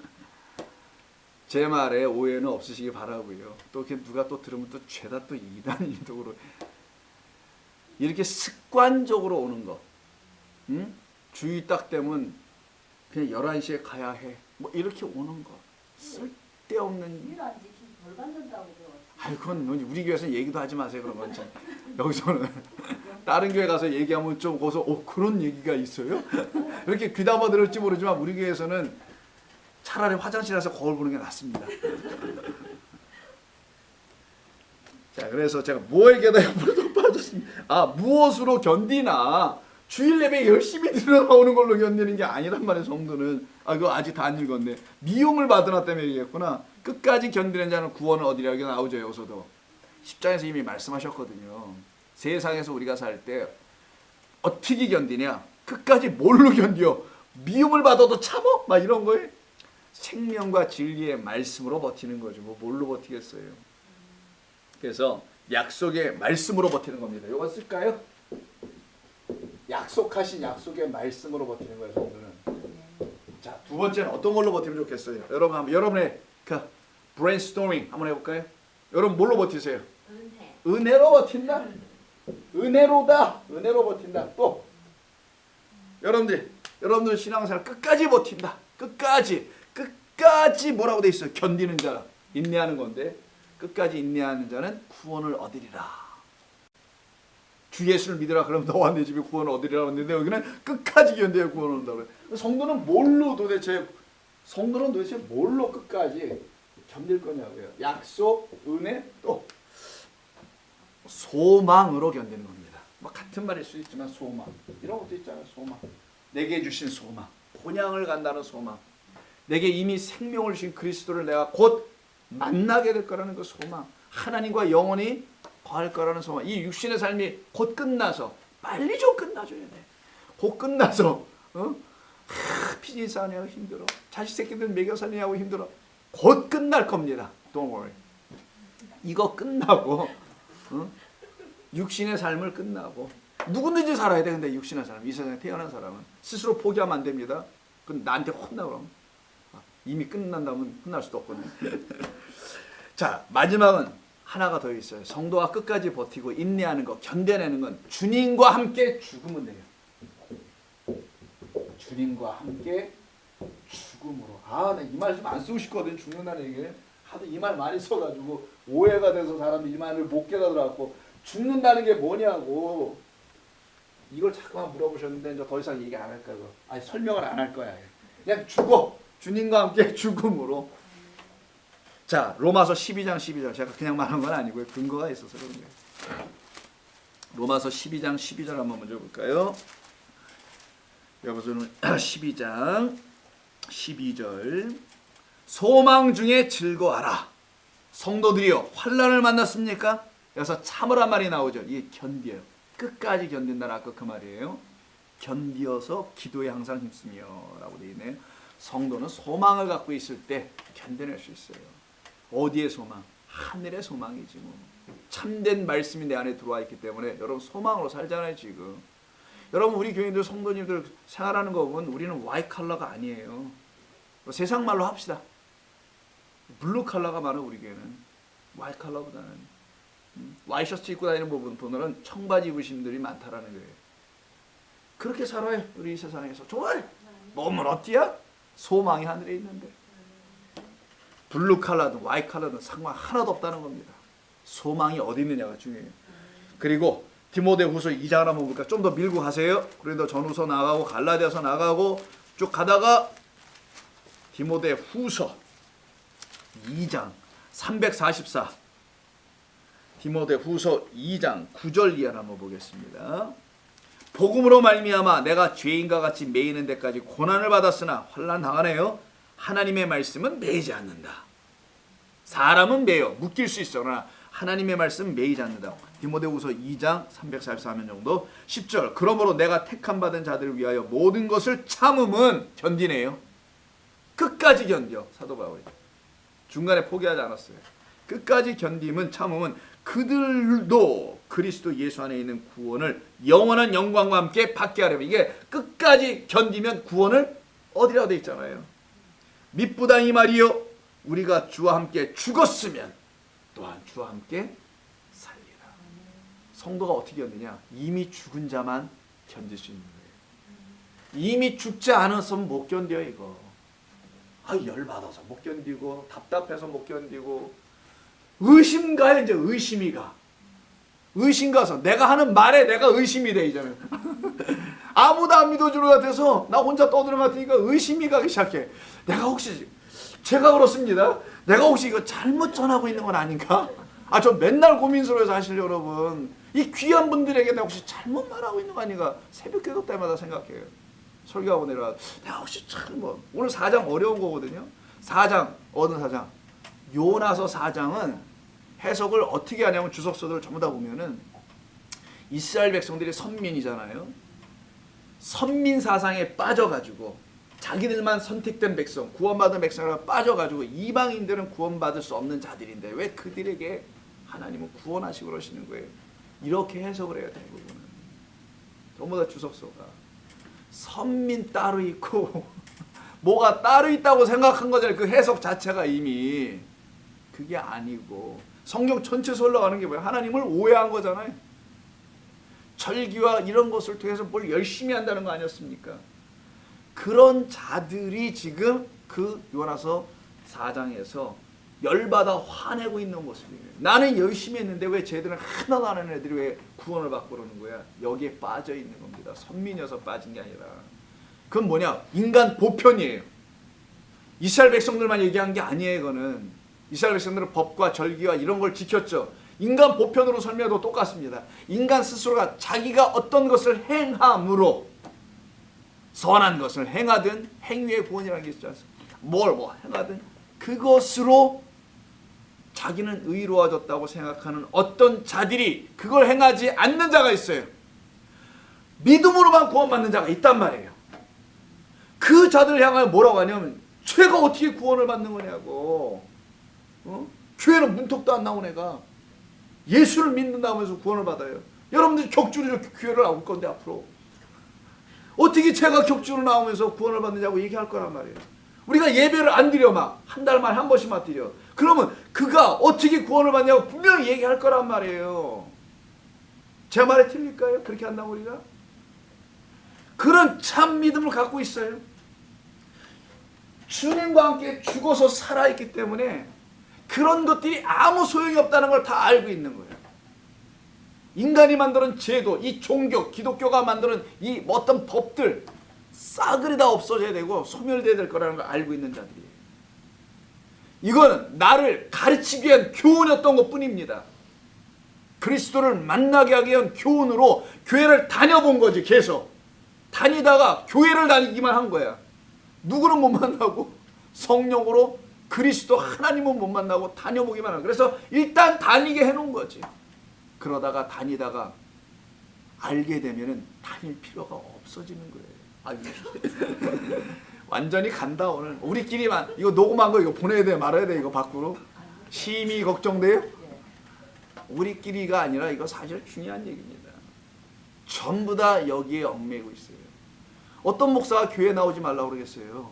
제 말에 오해는 없으시기 바라고요. 또 이렇게 누가 또 들으면 또 죄다 또 이단이독으로 이렇게 습관적으로 오는 거. 응? 주의 딱 되면 그냥 11시에 가야 해. 뭐 이렇게 오는 거. 쓸데없는. 일 안 지키면 벌 받는다고 배웠어. 아이 그건 우리 교회에서 얘기도 하지 마세요. 그런 건 참. 여기서는 다른 교회 가서 얘기하면 좀 거기서 그런 얘기가 있어요? 이렇게 귀담아 들을지 모르지만 우리 교회에서는 차라리 화장실에서 거울 보는 게 낫습니다. 자, 그래서 제가 뭐에게다 옆으로 빠졌습니다. 아, 무엇으로 견디나? 주일 예배 열심히 들어나오는 걸로 견디는 게 아니란 말이에요, 성도는. 아, 그거 아직 다 안 읽었네. 미움을 받으나 때문에 얘기했구나. 끝까지 견디는 자는 구원을 얻으리라 이렇게 나오죠, 여기서도. 10장에서 이미 말씀하셨거든요. 세상에서 우리가 살 때 어떻게 견디냐? 끝까지 뭘로 견뎌? 미움을 받아도 참어? 막 이런 거에 생명과 진리의 말씀으로 버티는 거죠. 뭐 뭘로 버티겠어요? 그래서 약속의 말씀으로 버티는 겁니다. 이거 쓸까요? 약속하신 약속의 말씀으로 버티는 거예요, 성도는. 자, 두 번째는 어떤 걸로 버티면 좋겠어요? 여러분의 그 브레인스토밍 한번 해볼까요? 여러분 뭘로 버티세요? 은혜로 버틴다. 은혜로다. 은혜로 버틴다. 또 여러분들 신앙생활 끝까지 버틴다. 끝까지 뭐라고 돼 있어요? 견디는 자, 인내하는 건데 끝까지 인내하는 자는 구원을 얻으리라. 주 예수를 믿으라 그러면 너와 내 집에 구원 얻으리라 했는데 여기는 끝까지 견뎌야 구원 얻는다고 그래요. 성도는 도대체 뭘로 끝까지 견딜 거냐고요. 약속, 은혜, 또 소망으로 견디는 겁니다. 뭐 같은 말일 수 있지만 소망 이런 것도 있잖아요. 소망, 내게 주신 소망, 본향을 간다는 소망, 내게 이미 생명을 주신 그리스도를 내가 곧 만나게 될 거라는 그 소망, 하나님과 영원히 거할 거라는 소망. 이 육신의 삶이 곧 끝나서 빨리 좀 끝나줘야 돼. 곧 끝나서 비즈니스 하느라고 힘들어, 자식 새끼들 먹여 살리냐고 힘들어. 곧 끝날 겁니다. Don't worry. 이거 끝나고 육신의 삶을 끝나고 누구든지 살아야 돼. 근데 육신의 삶, 이 세상에 태어난 사람은 스스로 포기하면 안 됩니다. 그럼 나한테 혼나 그럼. 이미 끝난다면 혼날 수도 없거든요. 자, 마지막은 하나가 더 있어요. 성도가 끝까지 버티고 인내하는 것, 견뎌내는 건 주님과 함께 죽으면 돼요. 주님과 함께 죽음으로. 나 이 말 좀 안 쓰고 싶거든. 죽는다는 얘기. 하도 이 말 많이 써가지고 오해가 돼서 사람들이 이 말을 못 깨달아갖고 죽는다는 게 뭐냐고 이걸 자꾸만 물어보셨는데 이제 더 이상 얘기 안 할 거야. 아니 설명을 안 할 거야. 그냥 죽어. 주님과 함께 죽음으로. 자, 로마서 12장 12절. 제가 그냥 말한 건 아니고요. 근거가 있어서 그런 거예요. 로마서 12장 12절 한번 먼저 볼까요? 여기서는 12장 12절. 소망 중에 즐거워하라. 성도들이요, 환난을 만났습니까? 여기서 참으란 말이 나오죠. 이게 견뎌요. 끝까지 견딘다는 아까 그 말이에요. 견디어서 기도에 항상 힘쓰며 라고 되어 있네요. 성도는 소망을 갖고 있을 때 견뎌낼 수 있어요. 어디의 소망? 하늘의 소망이지 뭐. 참된 말씀이 내 안에 들어와 있기 때문에 여러분 소망으로 살잖아요 지금. 여러분 우리 교인들 성도님들 생활하는 거 보면 우리는 와이트 칼라가 아니에요. 세상 말로 합시다. 블루 칼라가 많아 우리 교회는. 와이트 칼라보다는 와이셔츠 입고 다니는 분들은 청바지 입으신 분들이 많다라는 거예요. 그렇게 살아요 우리 이 세상에서. 좋아요. 몸은 어때야? 소망이 하늘에 있는데. 블루 칼라든 와이트 칼라든 상관 하나도 없다는 겁니다. 소망이 어디 있느냐가 중요해요. 그리고 디모데후서 2장 한번 볼까? 좀 더 밀고 가세요. 그래도 전후서 나가고 갈라디아서 나가고 쭉 가다가 디모데후서 2장 344 디모데후서 2장 9절 이하 한번 보겠습니다. 복음으로 말미암아 내가 죄인과 같이 매이는 데까지 고난을 받았으나 환난 당하네요. 하나님의 말씀은 매이지 않는다. 사람은 매여 묶일 수 있어. 그러나 하나님의 말씀 매이지 않는다. 디모데후서 2장 344면 정도. 10절. 그러므로 내가 택함 받은 자들을 위하여 모든 것을 참음은 견디네요. 끝까지 견뎌. 사도 바울이 중간에 포기하지 않았어요. 끝까지 견딤은 참음은 그들도 그리스도 예수 안에 있는 구원을 영원한 영광과 함께 받게 하려면, 이게 끝까지 견디면 구원을 어디라도 돼 있잖아요. 미쁘다 이 말이요 우리가 주와 함께 죽었으면 또한 주와 함께 살리라. 성도가 어떻게 견디냐? 이미 죽은 자만 견딜 수 있는 거예요. 이미 죽지 않았으면 못 견뎌 이거. 열받아서 못 견디고 답답해서 못 견디고 의심 가요. 이제 의심이 가. 의심 가서 내가 하는 말에 내가 의심이 돼 이제는. 아무도 안 믿어주는 것 같아서 나 혼자 떠드는 것 같으니까 의심이 가기 시작해. 내가 혹시 제가 그렇습니다. 내가 혹시 이거 잘못 전하고 있는 건 아닌가? 저 맨날 고민스러워서 사실 여러분 이 귀한 분들에게 내가 혹시 잘못 말하고 있는 거 아닌가? 새벽 기도 때마다 생각해요. 설교하고 내가 혹시 참 오늘 4장 어려운 거거든요. 4장 어느 4장? 요나서 4장은 해석을 어떻게 하냐면 주석서들 전부 다 보면은 이스라엘 백성들이 선민이잖아요. 선민 사상에 빠져가지고 자기들만 선택된 백성, 구원받은 백성이라 빠져가지고 이방인들은 구원받을 수 없는 자들인데 왜 그들에게 하나님은 구원하시고 그러시는 거예요. 이렇게 해석을 해야 대부분은. 전부 다 주석서가. 선민 따로 있고 뭐가 따로 있다고 생각한 거잖아요. 그 해석 자체가 이미. 그게 아니고 성경 전체에서 올라가는 게 뭐예요? 하나님을 오해한 거잖아요. 절기와 이런 것을 통해서 뭘 열심히 한다는 거 아니었습니까? 그런 자들이 지금 그 요나서 4장에서 열받아 화내고 있는 모습이에요. 나는 열심히 했는데 왜 쟤들은 하나도 안 하는 애들이 왜 구원을 받고 그러는 거야? 여기에 빠져 있는 겁니다. 선민이어서 빠진 게 아니라. 그건 뭐냐? 인간 보편이에요. 이스라엘 백성들만 얘기한 게 아니에요. 이거는 이스라엘 백성들은 법과 절기와 이런 걸 지켰죠. 인간 보편으로 설명해도 똑같습니다. 인간 스스로가 자기가 어떤 것을 행함으로 선한 것을 행하든 행위의 구원이라는 게 있지 않습니까? 뭘 행하든 그것으로 자기는 의로워졌다고 생각하는 어떤 자들이 그걸 행하지 않는 자가 있어요. 믿음으로만 구원받는 자가 있단 말이에요. 그 자들을 향하여 뭐라고 하냐면 쟤가 어떻게 구원을 받는 거냐고. 교회는 문턱도 안 나온 애가 예수를 믿는다고 해서 구원을 받아요. 여러분들이 격주로 교회를 나올 건데 앞으로 어떻게 쟤가 격주로 나오면서 구원을 받느냐고 얘기할 거란 말이에요. 우리가 예배를 안 드려 막 한 달 만에 한 번씩만 드려. 그러면 그가 어떻게 구원을 받냐고 분명히 얘기할 거란 말이에요. 제 말이 틀릴까요? 그렇게 한다고 우리가? 그런 참 믿음을 갖고 있어요. 주님과 함께 죽어서 살아있기 때문에 그런 것들이 아무 소용이 없다는 걸 다 알고 있는 거예요. 인간이 만드는 제도, 이 종교, 기독교가 만드는 이 어떤 법들 싸그리 다 없어져야 되고 소멸돼야 될 거라는 걸 알고 있는 자들이에요. 이거는 나를 가르치기 위한 교훈이었던 것뿐입니다. 그리스도를 만나게 하기 위한 교훈으로 교회를 다녀본 거지. 계속 다니다가 교회를 다니기만 한 거야. 누구는 못 만나고 성령으로 그리스도 하나님은 못 만나고 다녀보기만 하고. 그래서 일단 다니게 해놓은 거지. 그러다가 다니다가 알게 되면은 다닐 필요가 없어지는 거예요. 아유, 완전히 간다 오늘. 우리끼리만 이거 녹음한 거 이거 보내야 돼 말아야 돼 이거 밖으로. 심히 걱정돼요? 우리끼리가 아니라 이거 사실 중요한 얘기입니다. 전부 다 여기에 얽매고 있어요. 어떤 목사가 교회 나오지 말라고 그러겠어요?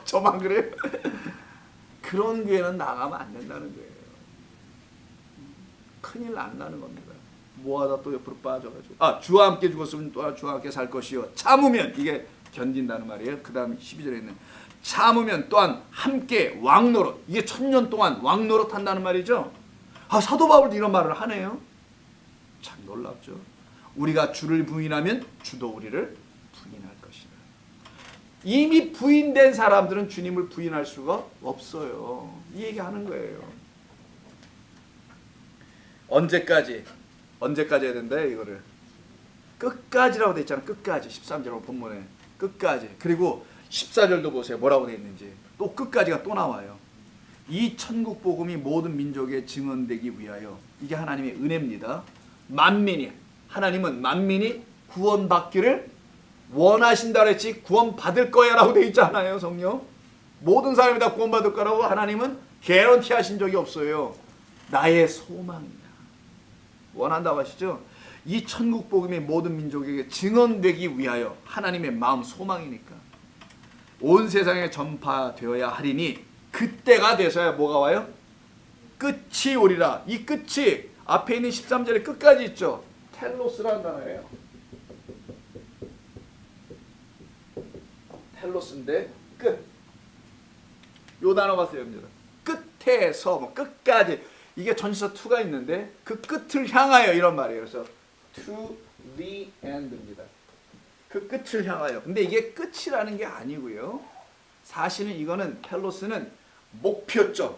저만 그래요? 그런 교회는 나가면 안 된다는 거예요. 큰일 안 나는 겁니다. 뭐하다 또 옆으로 빠져가지고 주와 함께 죽었으면 또 주와 함께 살 것이요 참으면 이게 견딘다는 말이에요. 그 다음 12절에 있는 참으면 또한 함께 왕노릇 이게 1000년 동안 왕노릇 한다는 말이죠. 사도 바울도 이런 말을 하네요. 참 놀랍죠. 우리가 주를 부인하면 주도 우리를 부인할 것이다. 이미 부인된 사람들은 주님을 부인할 수가 없어요. 이 얘기하는 거예요. 언제까지 해야 된다 이거를. 끝까지라고 돼 있잖아. 끝까지 13절 본문에 끝까지. 그리고 14절도 보세요. 뭐라고 돼 있는지. 또 끝까지가 또 나와요. 이 천국 복음이 모든 민족에 증언되기 위하여. 이게 하나님의 은혜입니다. 하나님은 만민이 구원받기를 원하신다 그랬지 구원받을 거야 라고 돼 있잖아요. 성령. 모든 사람이 다 구원받을 거라고 하나님은 개런티 하신 적이 없어요. 나의 소망이다. 원한다고 하시죠. 이 천국 복음이 모든 민족에게 증언되기 위하여 하나님의 마음 소망이니까 온 세상에 전파되어야 하리니 그때가 돼서야 뭐가 와요? 끝이 오리라. 이 끝이 앞에 있는 13절의 끝까지 있죠. 텔로스라는 단어예요. 텔로스인데 끝. 요 단어가 쓰여집니다. 끝에서 뭐 끝까지. 이게 전치사 to가 있는데 그 끝을 향하여 이런 말이에요. 그래서 to the end입니다. 그 끝을 향하여. 근데 이게 끝이라는 게 아니고요. 사실은 이거는 텔로스는 목표점.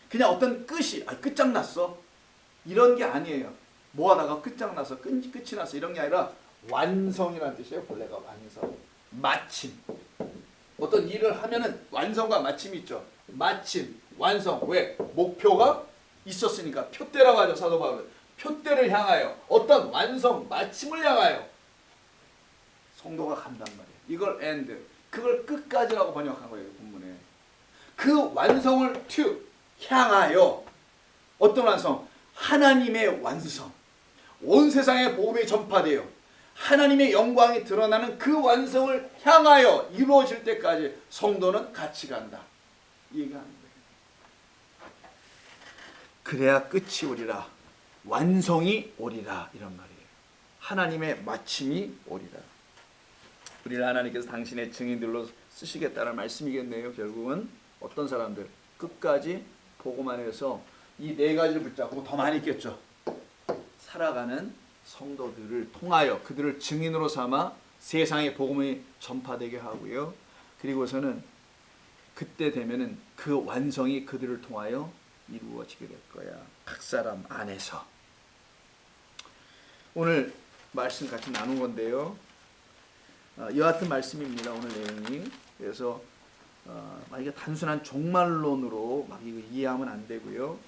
그냥 어떤 끝이 끝장났어. 이런 게 아니에요. 뭐 하다가 끝장나서 끝이 났어. 이런 게 아니라 완성이라는 뜻이에요. 본래가 완성. 마침. 어떤 일을 하면은 완성과 마침이 있죠. 마침, 완성. 왜? 목표가 있었으니까. 표대라고 하죠. 사도 바울은. 표대를 향하여 어떤 완성, 마침을 향하여 성도가 간단 말이에요. 이걸 end. 그걸 끝까지라고 번역한 거예요. 본문에. 그 완성을 to 향하여 어떤 완성? 하나님의 완성. 온 세상에 복음이 전파되어 하나님의 영광이 드러나는 그 완성을 향하여 이루어질 때까지 성도는 같이 간다. 이 얘기하는 거예요. 그래야 끝이 오리라. 완성이 오리라. 이런 말이에요. 하나님의 마침이 오리라. 우리를 하나님께서 당신의 증인들로 쓰시겠다는 말씀이겠네요. 결국은 어떤 사람들 끝까지 복음 안에서 이 네 가지를 붙잡고 더 많이 있겠죠. 살아가는 성도들을 통하여 그들을 증인으로 삼아 세상에 복음이 전파되게 하고요. 그리고서는 그때 되면은 그 완성이 그들을 통하여 이루어지게 될 거야. 각 사람 안에서. 오늘 말씀 같이 나눈 건데요. 여하튼 말씀입니다. 오늘 내용이. 그래서 이게 단순한 종말론으로 막 이거 이해하면 안 되고요.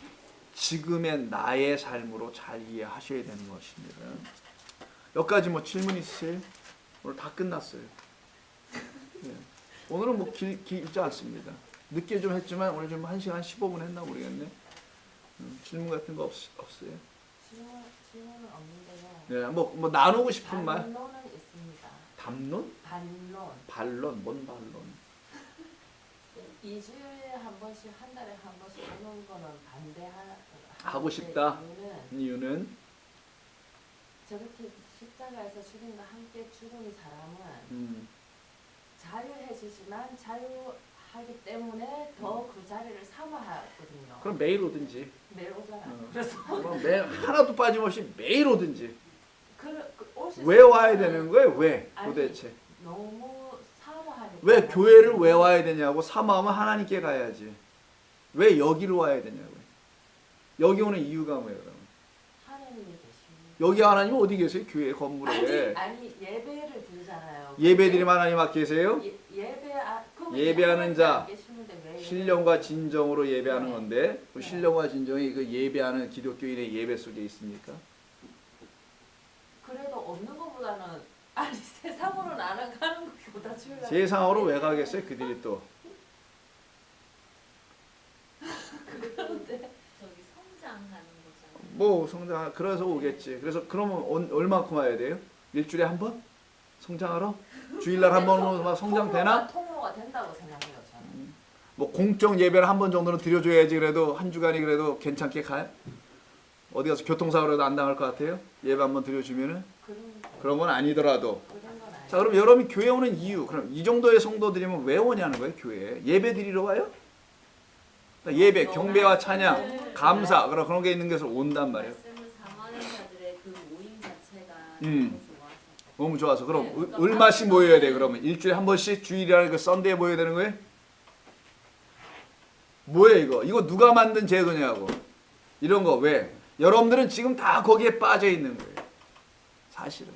지금의 나의 삶으로 잘 이해하셔야 되는 것입니다. 여기까지 뭐 질문 있으세요? 오늘 다 끝났어요. 네. 오늘은 뭐 길지 않습니다. 늦게 좀 했지만 오늘 좀 1시간 15분 했나 모르겠네. 질문 같은 거 없어요? 질문은 없는데요. 네, 뭐 나누고 싶은 말. 반론은 있습니다. 담론? 반론. 반론? 뭔 반론? 2주일에 한 번씩, 한 달에 한 번씩 오는 거는 하고 싶다? 이유는 이유는 저렇게 십자가에서 주님과 함께 죽은 이 사람은 자유해지지만 자유하기 때문에 더 그 자리를 사모하거든요. 그럼 매일 오든지. 매일 오잖아요. 그래서 그럼 매일 하나도 빠짐없이 매일 오든지. 올수 왜 와야 되는 거예요? 왜 도대체? 너무 사모하니까. 왜 교회를 왜 와야 되냐고. 사모하면 하나님께 가야지. 왜 여기로 와야 되냐고요. 여기 오는 이유가 뭐예요? 그러면? 하나님이 계십니다. 여기 하나님 어디 계세요? 교회 건물에. 아니 예배를 드리잖아요. 예배드림 하나님 앞 계세요? 예배하는 자, 신령과 진정으로 예배하는 건데 그 신령과 진정이 그 예배하는 기독교인의 예배 속에 있습니까? 그래도 없는 것보다는 세상으로 나는 가는 것보다 중요한. 세상으로 왜 가겠어요? 그들이 또. 그런데 저기 성장하는 거잖아요. 뭐 성장 그래서 오겠지. 그래서 그러면 얼마큼 와야 돼요? 일주일에 한 번? 성장하러? 주일날 한 번 막 성장되나? 통로가 된다고 생각해요 저는. 뭐 공적 예배를 한 번 정도는 드려줘야지. 그래도 한 주간이 그래도 괜찮게 가요? 어디 가서 교통사고라도 안 당할 것 같아요? 예배 한 번 드려주면은? 그런 건 아니더라도. 자, 그럼 여러분이 교회 오는 이유, 그럼 이 정도의 성도들이면 왜 오냐는 거예요? 교회에 예배 드리러 와요? 예배, 경배와 찬양, 감사 그런 게 있는 것을 온단 말이에요. 말씀을 사모하는 자들의 그 모임 자체가 너무 좋아서. 그럼 네, 그러니까 얼마씩 모여야 돼? 그러면 일주일에 한 번씩 주일이라는 그 썬데이에 모여야 되는 거예요? 뭐예요 이거? 이거 누가 만든 제도냐고. 이런 거 왜? 여러분들은 지금 다 거기에 빠져 있는 거예요. 사실은.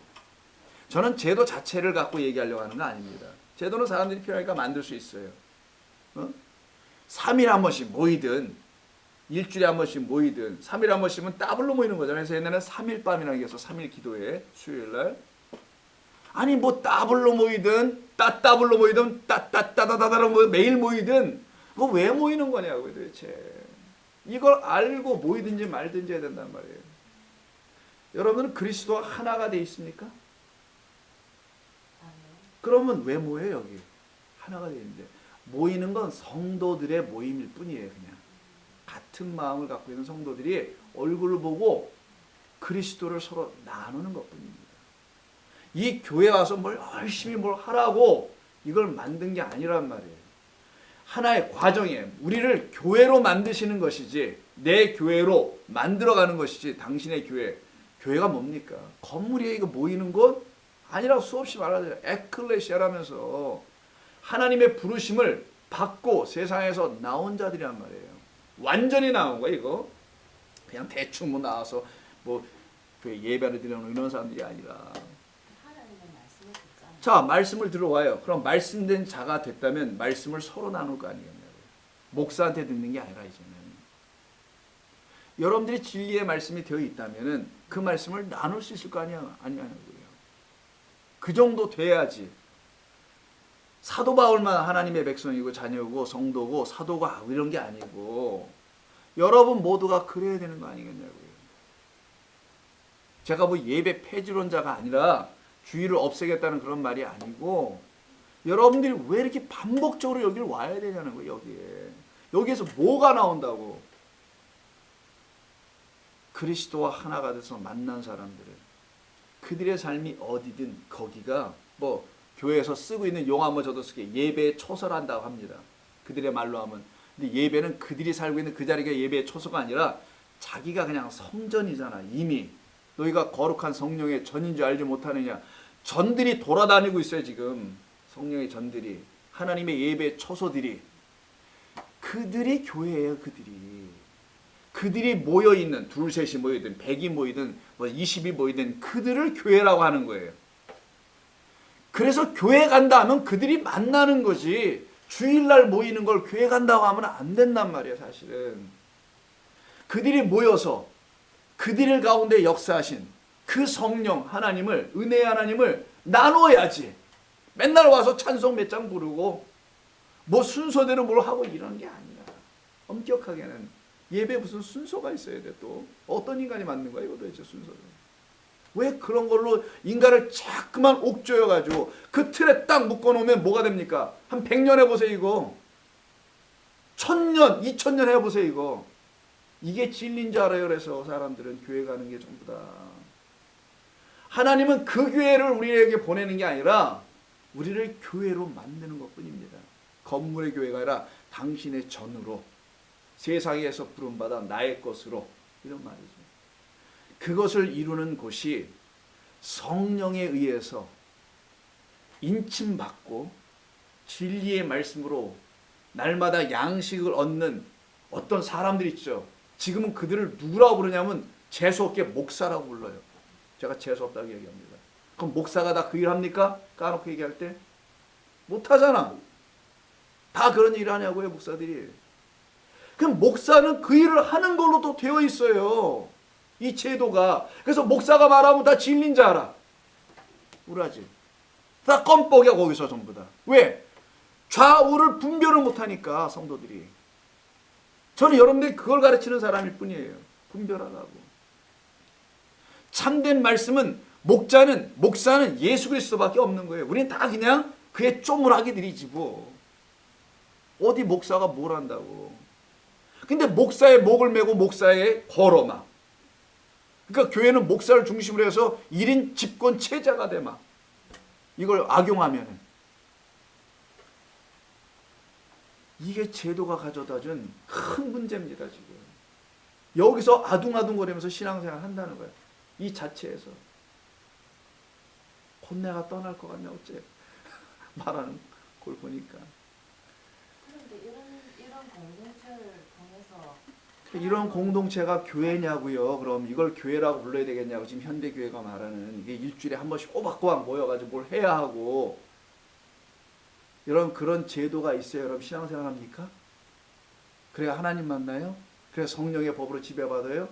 저는 제도 자체를 갖고 얘기하려고 하는 거 아닙니다. 제도는 사람들이 필요하니까 만들 수 있어요. 3일에 한 번씩 모이든 일주일에 한 번씩 모이든 3일에 한 번씩은 더블로 모이는 거잖아요. 그래서 옛날에는 3일 밤이라는 게 있어. 3일 기도회 수요일날. 아니 뭐 더블로 모이든 따더블로 모이든 따따따다다다로 매일 모이든 그거 왜 모이는 거냐고요 도대체. 이걸 알고 모이든지 말든지 해야 된단 말이에요. 여러분은 그리스도와 하나가 돼 있습니까? 그러면 왜 모여요 여기? 하나가 돼 있는데. 모이는 건 성도들의 모임일 뿐이에요. 그냥 같은 마음을 갖고 있는 성도들이 얼굴을 보고 그리스도를 서로 나누는 것뿐입니다. 이 교회 와서 뭘 열심히 뭘 하라고 이걸 만든 게 아니란 말이에요. 하나의 과정에 우리를 교회로 만드시는 것이지 내 교회로 만들어가는 것이지. 당신의 교회가 뭡니까? 건물이에요. 이거 모이는 곳 아니라고 수없이 말하잖아요. 에클레시아라면서 하나님의 부르심을 받고 세상에서 나온 자들이란 말이에요. 완전히 나온 거야 이거. 그냥 대충 뭐 나와서 뭐 교회 예배를 드리는 이런 사람들이 아니라. 하나님의 말씀을 듣잖아요. 자, 말씀을 들어와요. 그럼 말씀된 자가 됐다면 말씀을 서로 나눌 거 아니겠냐고요. 목사한테 듣는 게 아니라 이제는. 여러분들이 진리의 말씀이 되어 있다면은 그 말씀을 나눌 수 있을 거 아니냐고요. 그 정도 돼야지. 사도 바울만 하나님의 백성이고 자녀고 성도고 사도가 이런 게 아니고 여러분 모두가 그래야 되는 거 아니겠냐고요. 제가 뭐 예배 폐지론자가 아니라 주의를 없애겠다는 그런 말이 아니고 여러분들이 왜 이렇게 반복적으로 여기를 와야 되냐는 거예요. 여기에. 여기에서 뭐가 나온다고. 그리스도와 하나가 돼서 만난 사람들은 그들의 삶이 어디든 거기가 뭐 교회에서 쓰고 있는 용어 한번 저도 쓰게 예배에 초설한다고 합니다. 그들의 말로 하면. 근데 예배는 그들이 살고 있는 그 자리가 예배의 초소가 아니라 자기가 그냥 성전이잖아. 이미 너희가 거룩한 성령의 전인 줄 알지 못하느냐. 전들이 돌아다니고 있어요. 지금 성령의 전들이, 하나님의 예배의 초소들이. 그들이 교회예요. 그들이 모여있는, 둘 셋이 모이든 100이 모이든 뭐 20이 모이든 그들을 교회라고 하는 거예요. 그래서 교회 간다 하면 그들이 만나는 거지, 주일날 모이는 걸 교회 간다고 하면 안 된단 말이에요. 사실은 그들이 모여서 그들 가운데 역사하신 그 성령 하나님을, 은혜의 하나님을 나눠야지. 맨날 와서 찬송 몇 장 부르고 뭐 순서대로 뭘 하고 이런 게 아니야. 엄격하게는 예배 무슨 순서가 있어야 돼. 또 어떤 인간이 만든 거야 이거 도대체 순서를. 왜 그런 걸로 인간을 자꾸만 옥조여가지고 그 틀에 딱 묶어놓으면 뭐가 됩니까? 한 100년 해보세요 이거. 1000년 2000년 해보세요 이거. 이게 진리인 줄 알아요. 그래서 사람들은 교회 가는 게 전부 다. 하나님은 그 교회를 우리에게 보내는 게 아니라 우리를 교회로 만드는 것뿐입니다. 건물의 교회가 아니라 당신의 전으로, 세상에서 부름받아 나의 것으로, 이런 말이죠. 그것을 이루는 곳이 성령에 의해서 인침받고 진리의 말씀으로 날마다 양식을 얻는 어떤 사람들 있죠. 지금은 그들을 누구라고 부르냐면 재수없게 목사라고 불러요. 제가 재수없다고 얘기합니다. 그럼 목사가 다 그 일 합니까? 까놓고 얘기할 때? 못하잖아. 다 그런 일을 하냐고요, 목사들이. 그럼 목사는 그 일을 하는 걸로 또 되어 있어요. 이 제도가. 그래서 목사가 말하면 다 진리인 줄 알아. 우라지. 다 껌뻑이야 거기서 전부 다. 왜? 좌우를 분별을 못하니까 성도들이. 저는 여러분들이 그걸 가르치는 사람일 뿐이에요. 분별하라고. 참된 말씀은 목사는 예수 그리스도밖에 없는 거예요. 우리는 다 그냥 그의 쪼물하기들이지 뭐. 어디 목사가 뭘 한다고. 근데 목사의 목을 메고 목사의 걸어 막. 그러니까 교회는 목사를 중심으로 해서 1인 집권 체제가 돼 막. 이걸 악용하면은. 이게 제도가 가져다준 큰 문제입니다 지금. 여기서 아둥아둥거리면서 신앙생활 한다는 거예요. 이 자체에서. 곧 내가 떠날 것 같네 어째. 말하는 걸 보니까. 그런데 이런 공동체를 통해서 이런 공동체가 교회냐고요. 그럼 이걸 교회라고 불러야 되겠냐고. 지금 현대교회가 말하는 이게 일주일에 한 번씩 꼬박꼬박 모여가지고 뭘 해야 하고 이런 그런 제도가 있어요. 여러분 신앙생활 합니까? 그래야 하나님 만나요? 그래야 성령의 법으로 지배받아요?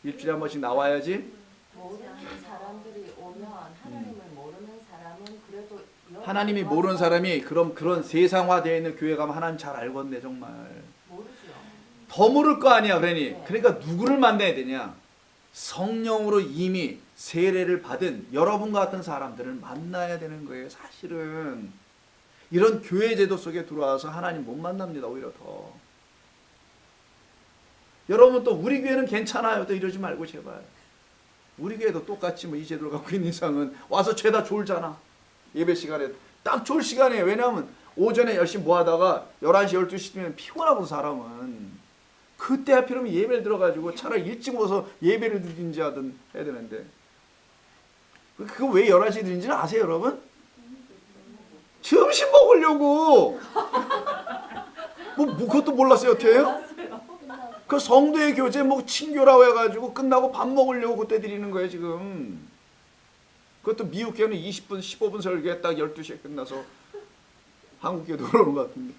일주일에 한 번씩 나와야지? 모르는 사람들이 오면 하나님을 모르는 사람은 그래도 하나님이 모르는 사람이 그런 세상화되어 있는 교회 가면 하나님 잘 알겠네 정말. 모르죠. 더 모를 거 아니야. 그러니. 네. 그러니까 누구를 만나야 되냐? 성령으로 이미 세례를 받은 여러분과 같은 사람들을 만나야 되는 거예요. 사실은. 이런 교회 제도 속에 들어와서 하나님 못 만납니다. 오히려 더. 여러분 또 우리 교회는 괜찮아요. 또 이러지 말고 제발. 우리 교회도 똑같이 뭐 이 제도를 갖고 있는 이상은 와서 죄다 졸잖아. 예배 시간에. 딱 졸 시간이에요. 왜냐하면 오전에 열심히 뭐 하다가 11시 12시면 피곤하고 사람은. 그때 하필이면 예배를 들어가지고 차라리 일찍 와서 예배를 드린지 하든 해야 되는데. 그거 왜 11시에 드린지는 아세요 여러분? 점심 먹으려고. 뭐 그것도 몰랐어요 여태요? 그 성도의 교제 뭐 친교라고 해가지고 끝나고 밥 먹으려고 그때 드리는 거예요 지금. 그것도 미국 교회는 20분 15분 설교에 딱 12시에 끝나서 한국 교회도 그러는 것 같은데.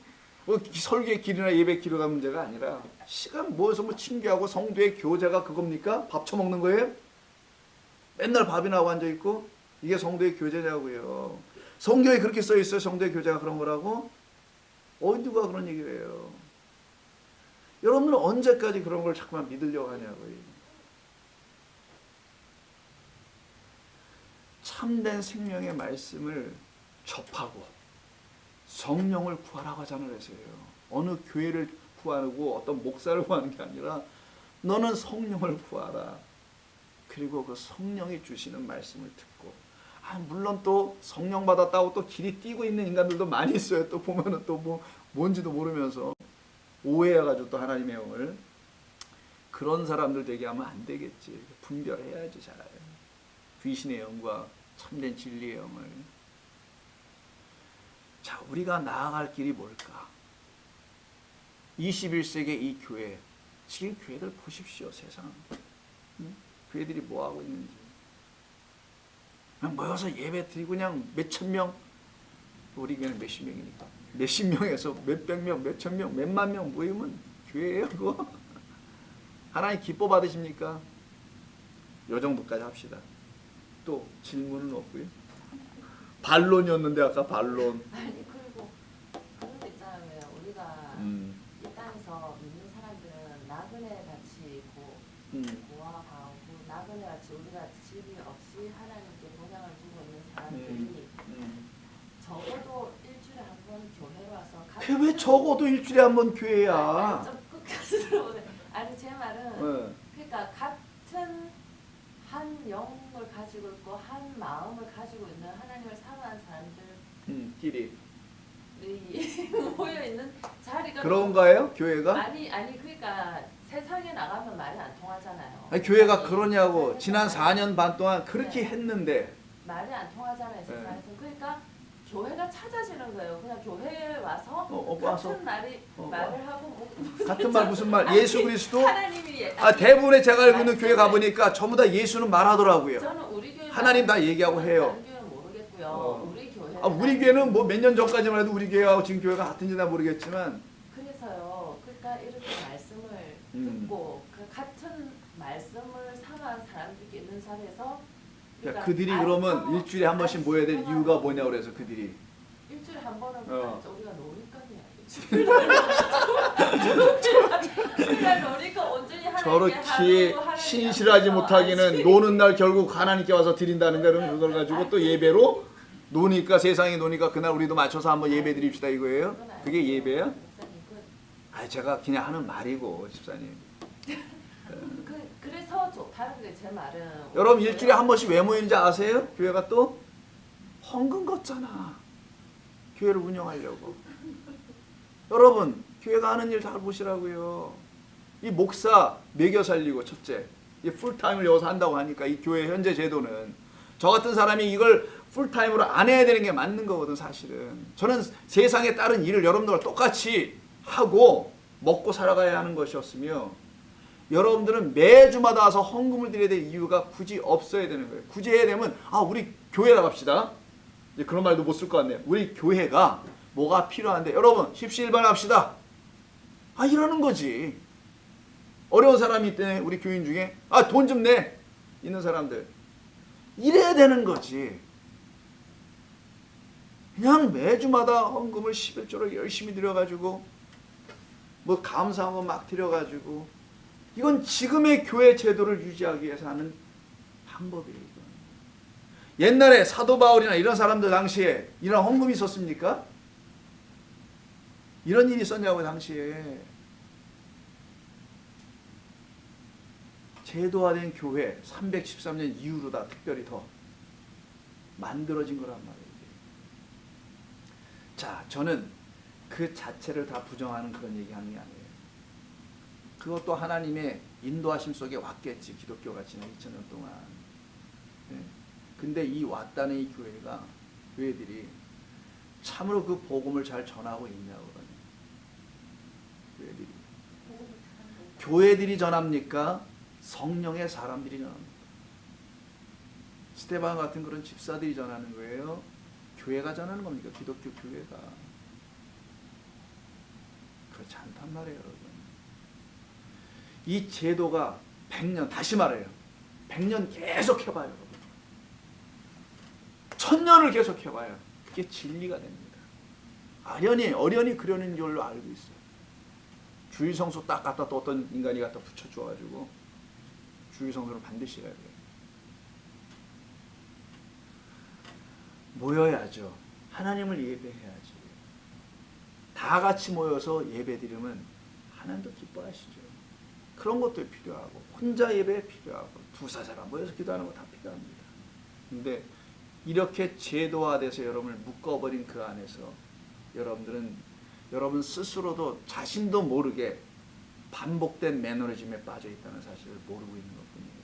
뭐 설교의 길이나 예배 길이가 문제가 아니라 시간 모여서 뭐 친교하고 성도의 교제가 그겁니까? 밥 처먹는 거예요? 맨날 밥이나 하고 앉아있고 이게 성도의 교제냐고요. 성경에 그렇게 써있어요. 성도의 교제가 그런 거라고? 어디 누가 그런 얘기를 해요. 여러분은 언제까지 그런 걸 자꾸만 믿으려고 하냐고요. 참된 생명의 말씀을 접하고 성령을 구하라고 하잖아요. 어느 교회를 구하고 어떤 목사를 구하는 게 아니라 너는 성령을 구하라. 그리고 그 성령이 주시는 말씀을 듣고 물론 또 성령 받았다고 또 길이 뛰고 있는 인간들도 많이 있어요. 또 보면은 또 뭐 뭔지도 모르면서 오해해가지고 또 하나님의 영을. 그런 사람들 되게 하면 안 되겠지. 분별해야지 잘. 귀신의 영과 참된 진리의 영을. 자, 우리가 나아갈 길이 뭘까? 21세기 이 교회, 지금 교회들 보십시오. 세상 교회들이 뭐하고 있는지. 그냥 모여서 예배 드리고 그냥 몇천 명, 우리 교회는 몇십 명이니까 몇십 명에서 몇백 명, 몇천 명, 몇만 명 모이면 교회예요 그거? 하나님 기뻐 받으십니까? 요 정도까지 합시다. 또 질문은 없고요. 반론이었는데 아까 반론. 아니 그리고 그런 거 있잖아요. 왜 우리가 이 땅에서 믿는 사람들은 나그네 같이 고아하고 나그네 같이 우리가 집이 없이 하나님께 본향을 주고 있는 사람들이 적어도 일주일에 한 번 교회로 와서 그게 왜 적어도 일주일에 한 번 교회야? 아니, 좀 끝까지 들어보세요. 아니 제 말은 그러니까 같은 한 영을 가지고 있고 한 마음을 가지고 있는 하나님을 사랑하는 사람들 끼리 모여 있는 자리가 그런가요? 교회가? 아니 그러니까 세상에 나가면 말이 안 통하잖아요. 아니, 교회가 그러냐고. 지난 4년 반 동안 그렇게 했는데 말이 안 통하잖아요 세상에서. 그러니까 교회가 찾아지는 거예요. 그냥 교회에 와서 같은 말을 하고 같은 말 무슨 말? 예수 그리스도? 하나님이 대부분의 제가 알고 있는 교회 가보니까 전부 다 예수는 말하더라고요. 저는 우리 교회 하나님 다 얘기하고 해요. 다른 교회는 모르겠고요. 우리 교회 우리 교회는 뭐 몇 년 전까지만 해도 우리 교회하고 지금 교회가 같은지 나 모르겠지만 그래서요. 그러니까 이렇게 말씀을 듣고 그 같은 말씀을 상한 사람들이 있는 자리에서 그러니까 그들이 그러면 일주일에 한 번씩 모여야 될 이유가 뭐냐고 그래서 그들이 일주일에 한 번은 우리가 노니까 온전히 저렇게 신실하지 못하기는 노는 날 결국 하나님께 와서 드린다는 거는 그걸 가지고 또 예배로 노니까 세상에 노니까 그날 우리도 맞춰서 한번 예배 드립시다 이거예요? 그게 예배야? 제가 그냥 하는 말이고 집사님. 그래서 좋다는 게 제 말은. 여러분 일주일에 한 번씩 왜 모이는지 아세요? 교회가 또 헌금 걷잖아. 교회를 운영하려고. 여러분 교회가 하는 일 잘 보시라고요. 이 목사 먹여 살리고 첫째, 이 풀타임을 여기서 한다고 하니까 이 교회 현재 제도는 저 같은 사람이 이걸 풀타임으로 안 해야 되는 게 맞는 거거든 사실은. 저는 세상에 다른 일을 여러분들과 똑같이 하고 먹고 살아가야 하는 것이었으며 여러분들은 매주마다 와서 헌금을 드려야 될 이유가 굳이 없어야 되는 거예요. 굳이 해야 되면 우리 교회라 갑시다. 이제 그런 말도 못 쓸 것 같네요. 우리 교회가 뭐가 필요한데 여러분 십시일반합시다. 이러는 거지. 어려운 사람이 있대 우리 교인 중에 돈 좀 내 있는 사람들 이래야 되는 거지. 그냥 매주마다 헌금을 11조를 열심히 드려가지고 뭐 감사한 거 막 드려가지고 이건 지금의 교회 제도를 유지하기 위해서 하는 방법이에요. 옛날에 사도 바울이나 이런 사람들 당시에 이런 헌금이 있었습니까? 이런 일이 있었냐고 당시에. 제도화된 교회 313년 이후로 다 특별히 더 만들어진 거란 말이에요. 자, 저는 그 자체를 다 부정하는 그런 얘기하는 게 아니에요. 그것도 하나님의 인도하심 속에 왔겠지. 기독교가 지난 2000년 동안. 근데 이 왔다는 이 교회들이 참으로 그 복음을 잘 전하고 있냐고 그러니. 교회들이 전합니까? 성령의 사람들이 전합니다. 스테반 같은 그런 집사들이 전하는 거예요? 교회가 전하는 겁니까? 기독교 교회가. 그렇지 않단 말이에요, 여러분. 이 제도가 100년, 다시 말해요. 100년 계속 해봐요, 여러분. 1000년을 계속 해봐요. 그게 진리가 됩니다. 어련히 그러는 걸로 알고 있어요. 주일성수 딱 갖다 또 어떤 인간이 갖다 붙여줘가지고 주일성수를 반드시 해야 돼요. 모여야죠. 하나님을 예배해야지. 다 같이 모여서 예배드리면 하나님도 기뻐하시죠. 그런 것도 필요하고 혼자 예배 필요하고 두사 사람 모여서 기도하는 거 다 필요합니다. 근데 이렇게 제도화돼서 여러분을 묶어버린 그 안에서 여러분 스스로도 자신도 모르게 반복된 매너리즘에 빠져 있다는 사실을 모르고 있는 것뿐이에요.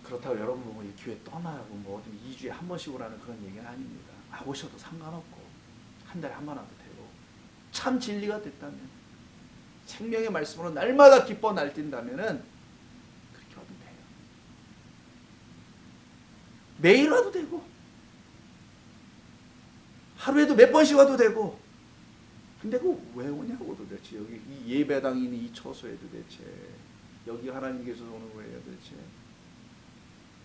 그렇다고 여러분 뭐 이 교회 떠나고 뭐 어디 2주에 한 번씩 오라는 그런 얘기는 아닙니다. 오셔도 상관없고 한 달에 한 번 와도 되고 참 진리가 됐다면 생명의 말씀으로 날마다 기뻐 날뛴다면은 그렇게 와도 돼요. 매일 와도 되고 하루에도 몇 번씩 와도 되고. 근데 그거 왜 오냐고 도대체. 여기 이 예배당이 있는 이 처소에 도대체. 여기 하나님께서 오는 거예요 도대체.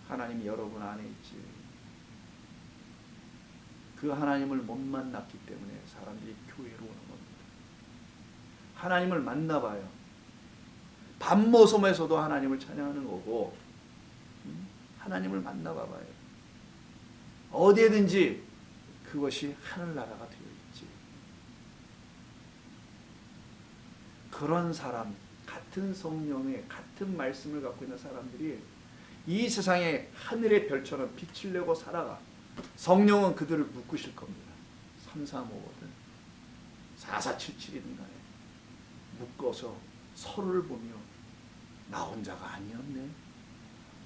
하나님이 여러분 안에 있지. 그 하나님을 못 만났기 때문에 사람들이 교회로 오는 겁니다. 하나님을 만나봐요. 밤모섬에서도 하나님을 찬양하는 거고 하나님을 만나봐봐요. 어디에든지 그것이 하늘나라가 되어 있지. 그런 사람, 같은 성령의 같은 말씀을 갖고 있는 사람들이 이 세상에 하늘의 별처럼 빛을 내고 살아가. 성령은 그들을 묶으실 겁니다. 335거든 4477이든 간에 묶어서 서로를 보며 나 혼자가 아니었네.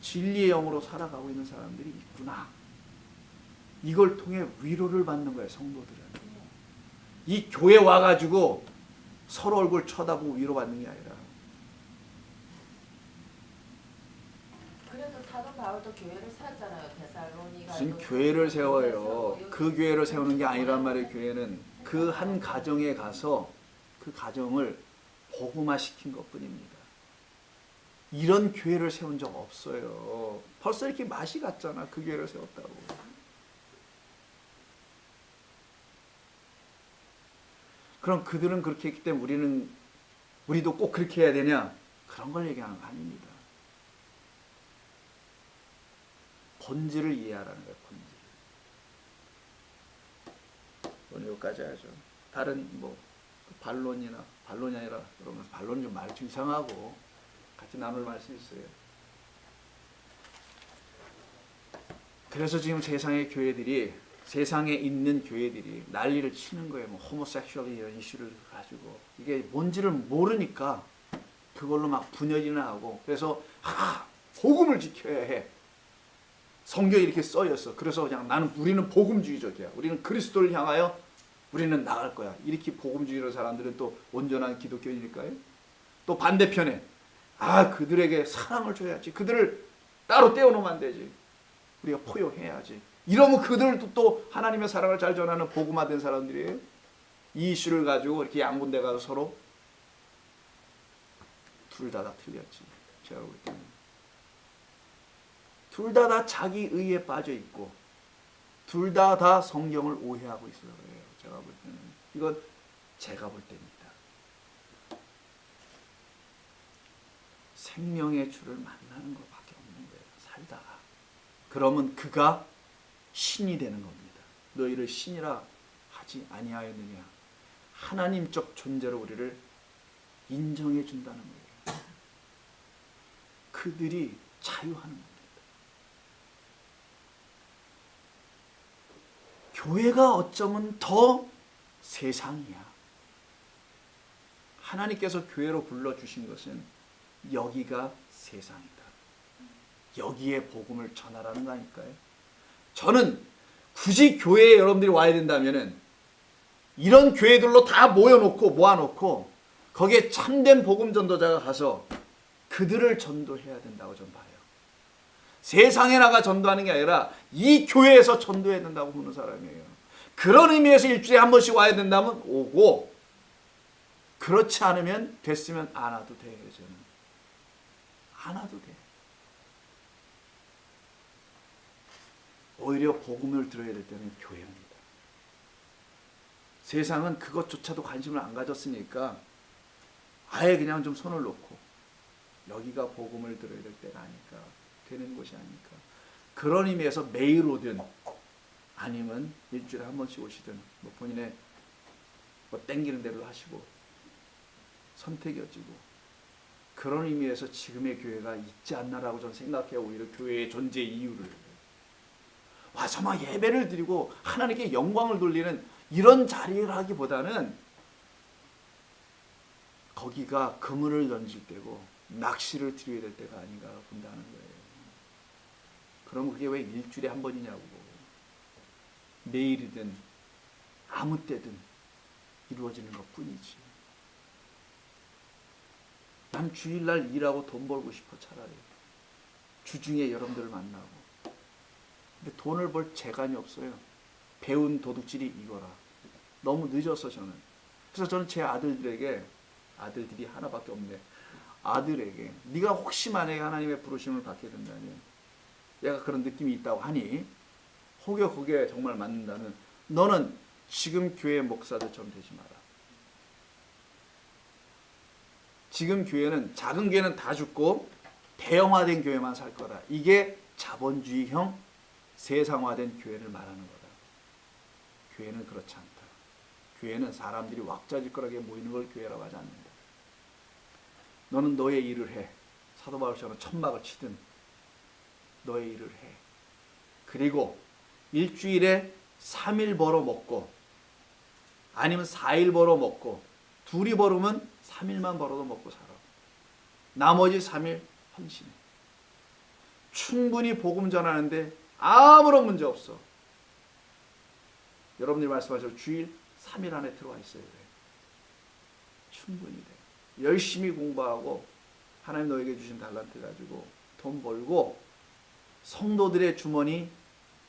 진리의 영으로 살아가고 있는 사람들이 있구나. 이걸 통해 위로를 받는 거예요. 성도들은. 이 교회 와가지고 서로 얼굴 쳐다보고 위로받는 게 아니라. 그래도 사도 바울도 교회를 세웠잖아요. 데살로니가. 무슨 교회를 세워요. 그 교회를 세우는 게 아니란 말이에요. 교회는 그 한 가정에 가서 그 가정을 복음화시킨 것뿐입니다. 이런 교회를 세운 적 없어요. 벌써 이렇게 맛이 갔잖아. 그 교회를 세웠다고. 그럼 그들은 그렇게 했기 때문에 우리도 꼭 그렇게 해야 되냐? 그런 걸 얘기하는 거 아닙니다. 본질을 이해하라는 거예요. 본질. 오늘 여기까지 하죠. 다른 뭐 반론이 아니라 그러면서 반론은 좀 말이 좀 이상하고 같이 나눌 말씀이 있어요. 그래서 지금 세상에 있는 교회들이 난리를 치는 거예요. 뭐 호모섹슈얼 이런 이슈를 가지고 이게 뭔지를 모르니까 그걸로 막 분열이나 하고. 그래서 복음을 지켜야 해. 성경에 이렇게 써 있어. 그래서 그냥 우리는 복음주의적이야. 우리는 그리스도를 향하여 우리는 나갈 거야. 이렇게 복음주의로 사람들은 또 온전한 기독교인일까요? 또 반대편에 그들에게 사랑을 줘야지. 그들을 따로 떼어놓으면 안 되지. 우리가 포용해야지. 이러면 그들도 또 하나님의 사랑을 잘 전하는 복음화된 사람들이에요. 이 이슈를 가지고 이렇게 양분돼 가서 서로 둘 다 틀렸지. 제가 볼 때는 둘 다 자기 의에 빠져 있고 둘 다 성경을 오해하고 있어요. 제가 볼 때는 이건 제가 볼 때입니다. 생명의 주를 만나는 것밖에 없는 거예요. 살다가. 그러면 그가 신이 되는 겁니다. 너희를 신이라 하지 아니하였느냐. 하나님적 존재로 우리를 인정해 준다는 거예요. 그들이 자유하는 겁니다. 교회가 어쩌면 더 세상이야. 하나님께서 교회로 불러주신 것은 여기가 세상이다. 여기에 복음을 전하라는 거니까요. 저는 굳이 교회에 여러분들이 와야 된다면은 이런 교회들로 다 모아놓고 거기에 참된 복음 전도자가 가서 그들을 전도해야 된다고 저는 봐요. 세상에 나가 전도하는 게 아니라 이 교회에서 전도해야 된다고 보는 사람이에요. 그런 의미에서 일주일에 한 번씩 와야 된다면 오고, 그렇지 않으면 됐으면 안 와도 돼요. 저는 안 와도 돼. 오히려 복음을 들어야 될 때는 교회입니다. 세상은 그것조차도 관심을 안 가졌으니까 아예 그냥 좀 손을 놓고 여기가 복음을 들어야 될 때가 아닐까, 되는 곳이 아닐까. 그런 의미에서 매일 오든 아니면 일주일에 한 번씩 오시든 뭐 본인의 뭐 땡기는 대로 하시고 선택이어지고 그런 의미에서 지금의 교회가 있지 않나라고 저는 생각해요. 오히려 교회의 존재 이유를. 와서 막 예배를 드리고 하나님께 영광을 돌리는 이런 자리라기보다는 거기가 그물을 던질 때고 낚시를 드려야 될 때가 아닌가 본다는 거예요. 그럼 그게 왜 일주일에 한 번이냐고. 매일이든 아무 때든 이루어지는 것뿐이지. 난 주일날 일하고 돈 벌고 싶어. 차라리 주중에 여러분들을 만나고. 근데 돈을 벌 재간이 없어요. 배운 도둑질이 이거라. 너무 늦어서 저는. 그래서 저는 제 아들들에게, 아들들이 하나밖에 없네, 아들에게 네가 혹시 만약에 하나님의 부르심을 받게 된다면, 얘가 그런 느낌이 있다고 하니 혹여 거기에 정말 맞는다면 너는 지금 교회 목사들처럼 되지 마라. 지금 교회는, 작은 교회는 다 죽고 대형화된 교회만 살 거다. 이게 자본주의형 세상화된 교회를 말하는 거다. 교회는 그렇지 않다. 교회는 사람들이 왁자지껄하게 모이는 걸 교회라고 하지 않는다. 너는 너의 일을 해. 사도 바울처럼 천막을 치든 너의 일을 해. 그리고 일주일에 3일 벌어 먹고 아니면 4일 벌어 먹고, 둘이 벌으면 3일만 벌어도 먹고 살아. 나머지 3일 헌신해. 충분히 복음 전하는데 아무런 문제 없어. 여러분들이 말씀하셔서 주일 3일 안에 들어와 있어야 돼. 충분히 돼. 열심히 공부하고 하나님 너에게 주신 달란트 가지고 돈 벌고, 성도들의 주머니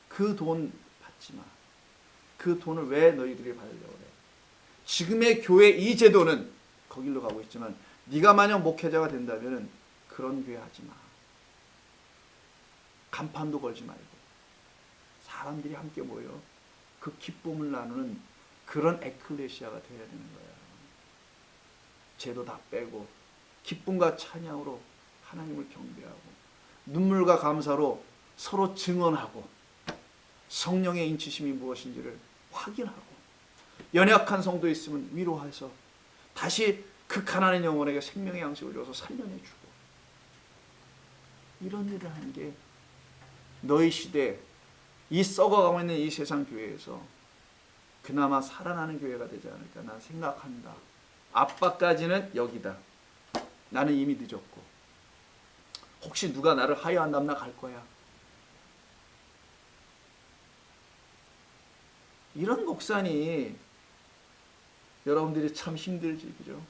그 돈 받지 마. 그 돈을 왜 너희들이 받으려고 그래? 지금의 교회 이 제도는 거길로 가고 있지만, 네가 만약 목회자가 된다면 그런 교회 하지 마. 간판도 걸지 말고 사람들이 함께 모여 그 기쁨을 나누는 그런 에클레시아가 되어야 되는 거야. 제도 다 빼고 기쁨과 찬양으로 하나님을 경배하고 눈물과 감사로 서로 증언하고 성령의 인치심이 무엇인지를 확인하고, 연약한 성도 있으면 위로해서 다시 그 가난한 영혼에게 생명의 양식을 줘서 살려내주고, 이런 일을 하는 게 너희 시대, 이 썩어가고 있는 이 세상 교회에서 그나마 살아나는 교회가 되지 않을까 난 생각한다. 아빠까지는 여기다. 나는 이미 늦었고 혹시 누가 나를 하여한다면 나 갈 거야. 이런 목사니 여러분들이 참 힘들지, 그죠?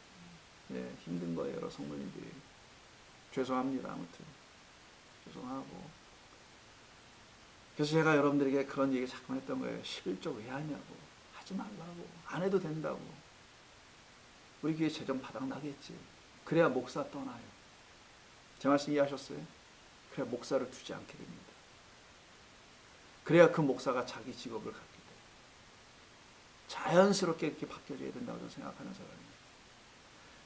예, 힘든 거예요, 여러 성도님들이. 죄송합니다. 아무튼 죄송하고. 그래서 제가 여러분들에게 그런 얘기 자꾸 했던 거예요. 11조 왜 하냐고. 하지 말라고. 안 해도 된다고. 우리 교회 재정 바닥 나겠지. 그래야 목사 떠나요. 제 말씀 이해하셨어요? 그래야 목사를 두지 않게 됩니다. 그래야 그 목사가 자기 직업을 갖게 돼요. 자연스럽게 이렇게 바뀌어져야 된다고 생각하는 사람이에요.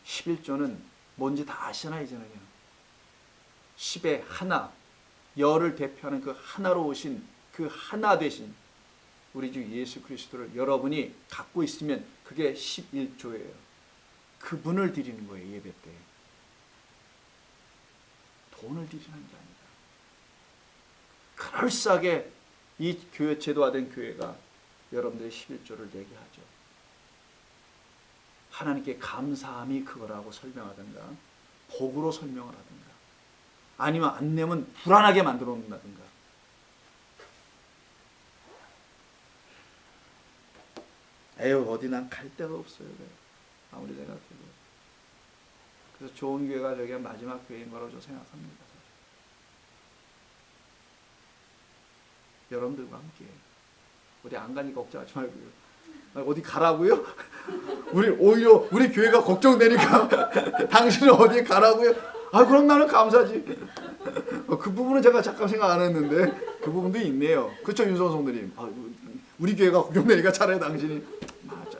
11조는 뭔지 다 아시나 이제는요. 10의 하나, 열을 대표하는 그 하나로 오신 그 하나 되신 우리 주 예수 그리스도를 여러분이 갖고 있으면 그게 11조예요. 그분을 드리는 거예요, 예배 때. 돈을 드리는 게 아니다. 그럴싸하게 이 교회 제도화된 교회가 여러분들의 11조를 내게 하죠. 하나님께 감사함이 그거라고 설명하든가 복으로 설명을 하든가 아니면 안 내면 불안하게 만들어 놓는다든가. 에휴 어디 난 갈 데가 없어요. 아무리 생각해도. 그래서 좋은 교회가 저게 마지막 교회인 거라고 저 생각합니다. 여러분들과 함께 어디 안 가니까 걱정하지 말고요. 어디 가라고요? 오히려 우리 교회가 걱정되니까 당신은 어디 가라고요? 아 그럼 나는 감사지. 그 부분은 제가 잠깐 생각 안 했는데 그 부분도 있네요. 그렇죠 윤성 성도님. 아, 우리 교회가 걱정되니까 차라리 당신이. 맞아.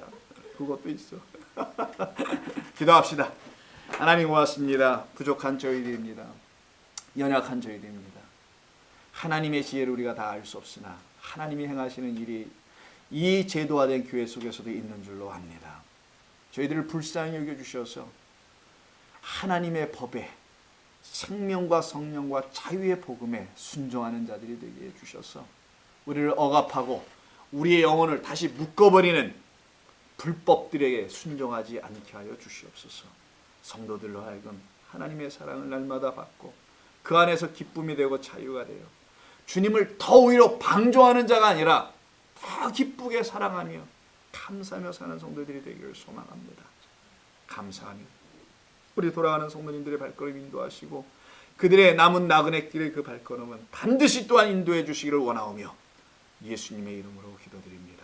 그것도 있어. 기도합시다. 하나님 고맙습니다. 부족한 저희들입니다. 연약한 저희들입니다. 하나님의 지혜를 우리가 다 알 수 없으나 하나님이 행하시는 일이 이 제도화된 교회 속에서도 있는 줄로 압니다. 저희들을 불쌍히 여겨주셔서 하나님의 법에 생명과 성령과 자유의 복음에 순종하는 자들이 되게 해주셔서 우리를 억압하고 우리의 영혼을 다시 묶어버리는 불법들에게 순종하지 않게 하여 주시옵소서. 성도들로 하여금 하나님의 사랑을 날마다 받고 그 안에서 기쁨이 되고 자유가 되어 주님을 더 오히려 방종하는 자가 아니라 더 기쁘게 사랑하며 감사하며 사는 성도들이 되기를 소망합니다. 감사하며 우리 돌아가는 성도님들의 발걸음 인도하시고 그들의 남은 나그네 길의 그 발걸음은 반드시 또한 인도해 주시기를 원하오며 예수님의 이름으로 기도드립니다.